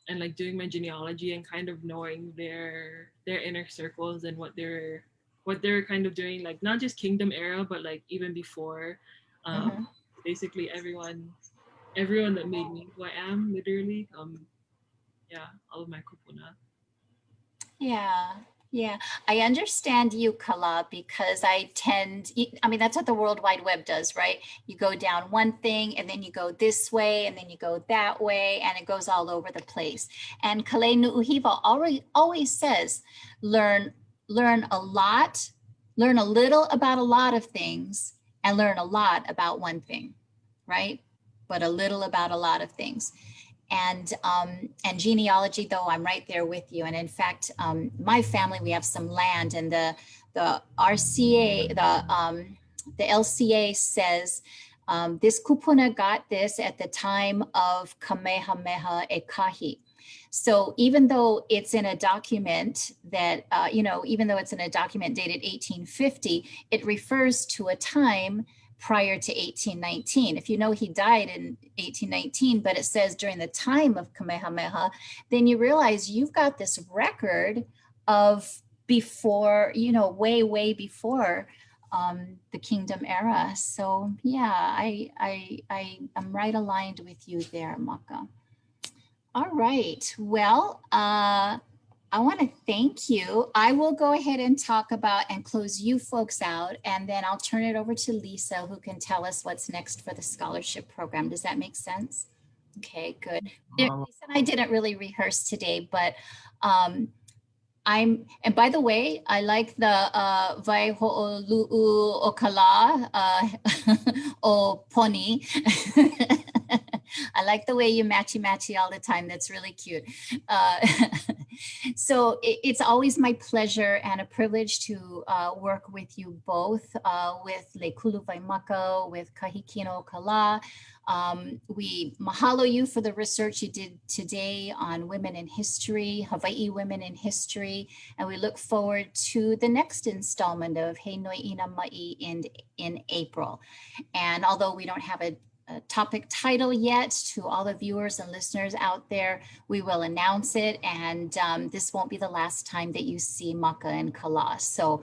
[SPEAKER 3] and like doing my genealogy and kind of knowing their inner circles and what they're kind of doing, like not just kingdom era, but like even before. Basically everyone that made me who I am, literally. All of my kupuna.
[SPEAKER 2] Yeah, I understand you, Kalā, because that's what the World Wide Web does, right? You go down one thing and then you go this way and then you go that way and it goes all over the place. And Kalē Nu'uhiwa always says, learn a lot, learn a little about a lot of things and learn a lot about one thing, right? But a little about a lot of things. And genealogy, though, I'm right there with you. And in fact, my family, we have some land, and the RCA, the LCA says this kupuna got this at the time of Kamehameha Ekahi. So even though it's in a document that, even though it's in a document dated 1850, it refers to a time prior to 1819. If you know he died in 1819, but it says during the time of Kamehameha, then you realize you've got this record of before, way before the kingdom era. So yeah, I'm right aligned with you there, Maka. All right, well, I want to thank you. I will go ahead and talk about and close you folks out, and then I'll turn it over to Lisa, who can tell us what's next for the scholarship program. Does that make sense? Okay, good. Lisa and I didn't really rehearse today, but and by the way, I like the vai ho'olu'u okala o poni. I like the way you matchy all the time. That's really cute. So it's always my pleasure and a privilege to work with you both, with Lekulu vai Maka, with Kahikino Kalā. We mahalo you for the research you did today on women in history, Hawaii women in history, and we look forward to the next installment of He Noi Ina Mai in April. And although we don't have a topic title yet, to all the viewers and listeners out there, we will announce it, and this won't be the last time that you see Maka and Kalā. So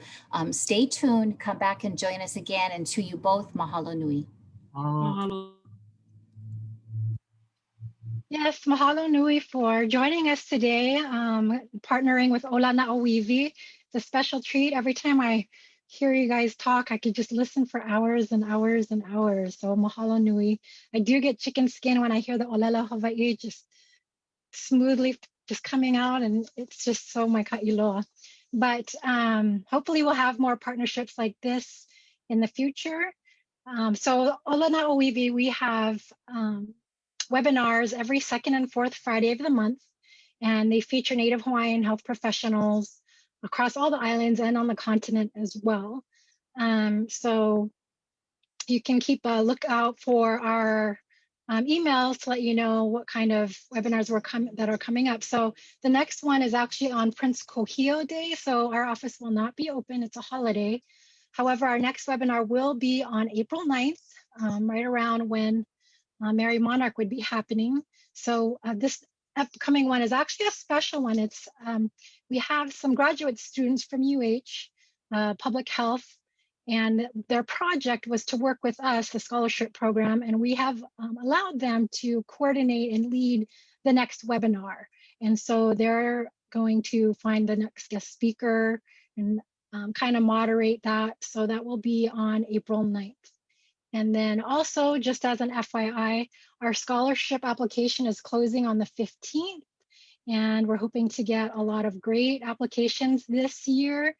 [SPEAKER 2] stay tuned, come back and join us again, and to you both, mahalo nui.
[SPEAKER 3] Mahalo.
[SPEAKER 5] Yes, mahalo nui for joining us today, partnering with Ola Na'awiwi. It's a special treat every time I hear you guys talk. I could just listen for hours and hours and hours. So mahalo nui. I do get chicken skin when I hear the Olela Hawaii just smoothly just coming out, and it's just so my ka'iloa. But hopefully we'll have more partnerships like this in the future. So Olana Oiwi, we have webinars every second and fourth Friday of the month, and they feature Native Hawaiian health professionals across all the islands and on the continent as well. So you can keep a lookout for our emails to let you know what kind of webinars that are coming up. So the next one is actually on Prince Kohio Day, so our office will not be open. It's a holiday. However, our next webinar will be on April 9th, right around when Mary Monarch would be happening. So this upcoming one is actually a special one. It's we have some graduate students from public health, and their project was to work with us, the scholarship program, and we have allowed them to coordinate and lead the next webinar. And so they're going to find the next guest speaker and kind of moderate that. So that will be on April 9th. And then also, just as an FYI, our scholarship application is closing on the 15th. And we're hoping to get a lot of great applications this year.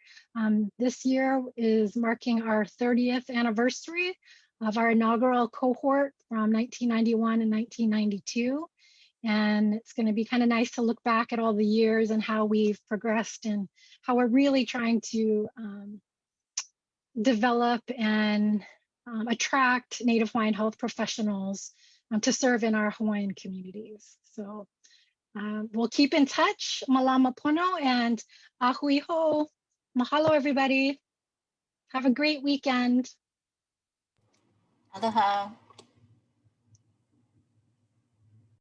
[SPEAKER 5] This year is marking our 30th anniversary of our inaugural cohort from 1991 and 1992. And it's going to be kind of nice to look back at all the years and how we've progressed and how we're really trying to develop and attract Native Hawaiian health professionals to serve in our Hawaiian communities. So we'll keep in touch. Malama pono and ahui ho. Mahalo, everybody. Have a great weekend.
[SPEAKER 2] Aloha.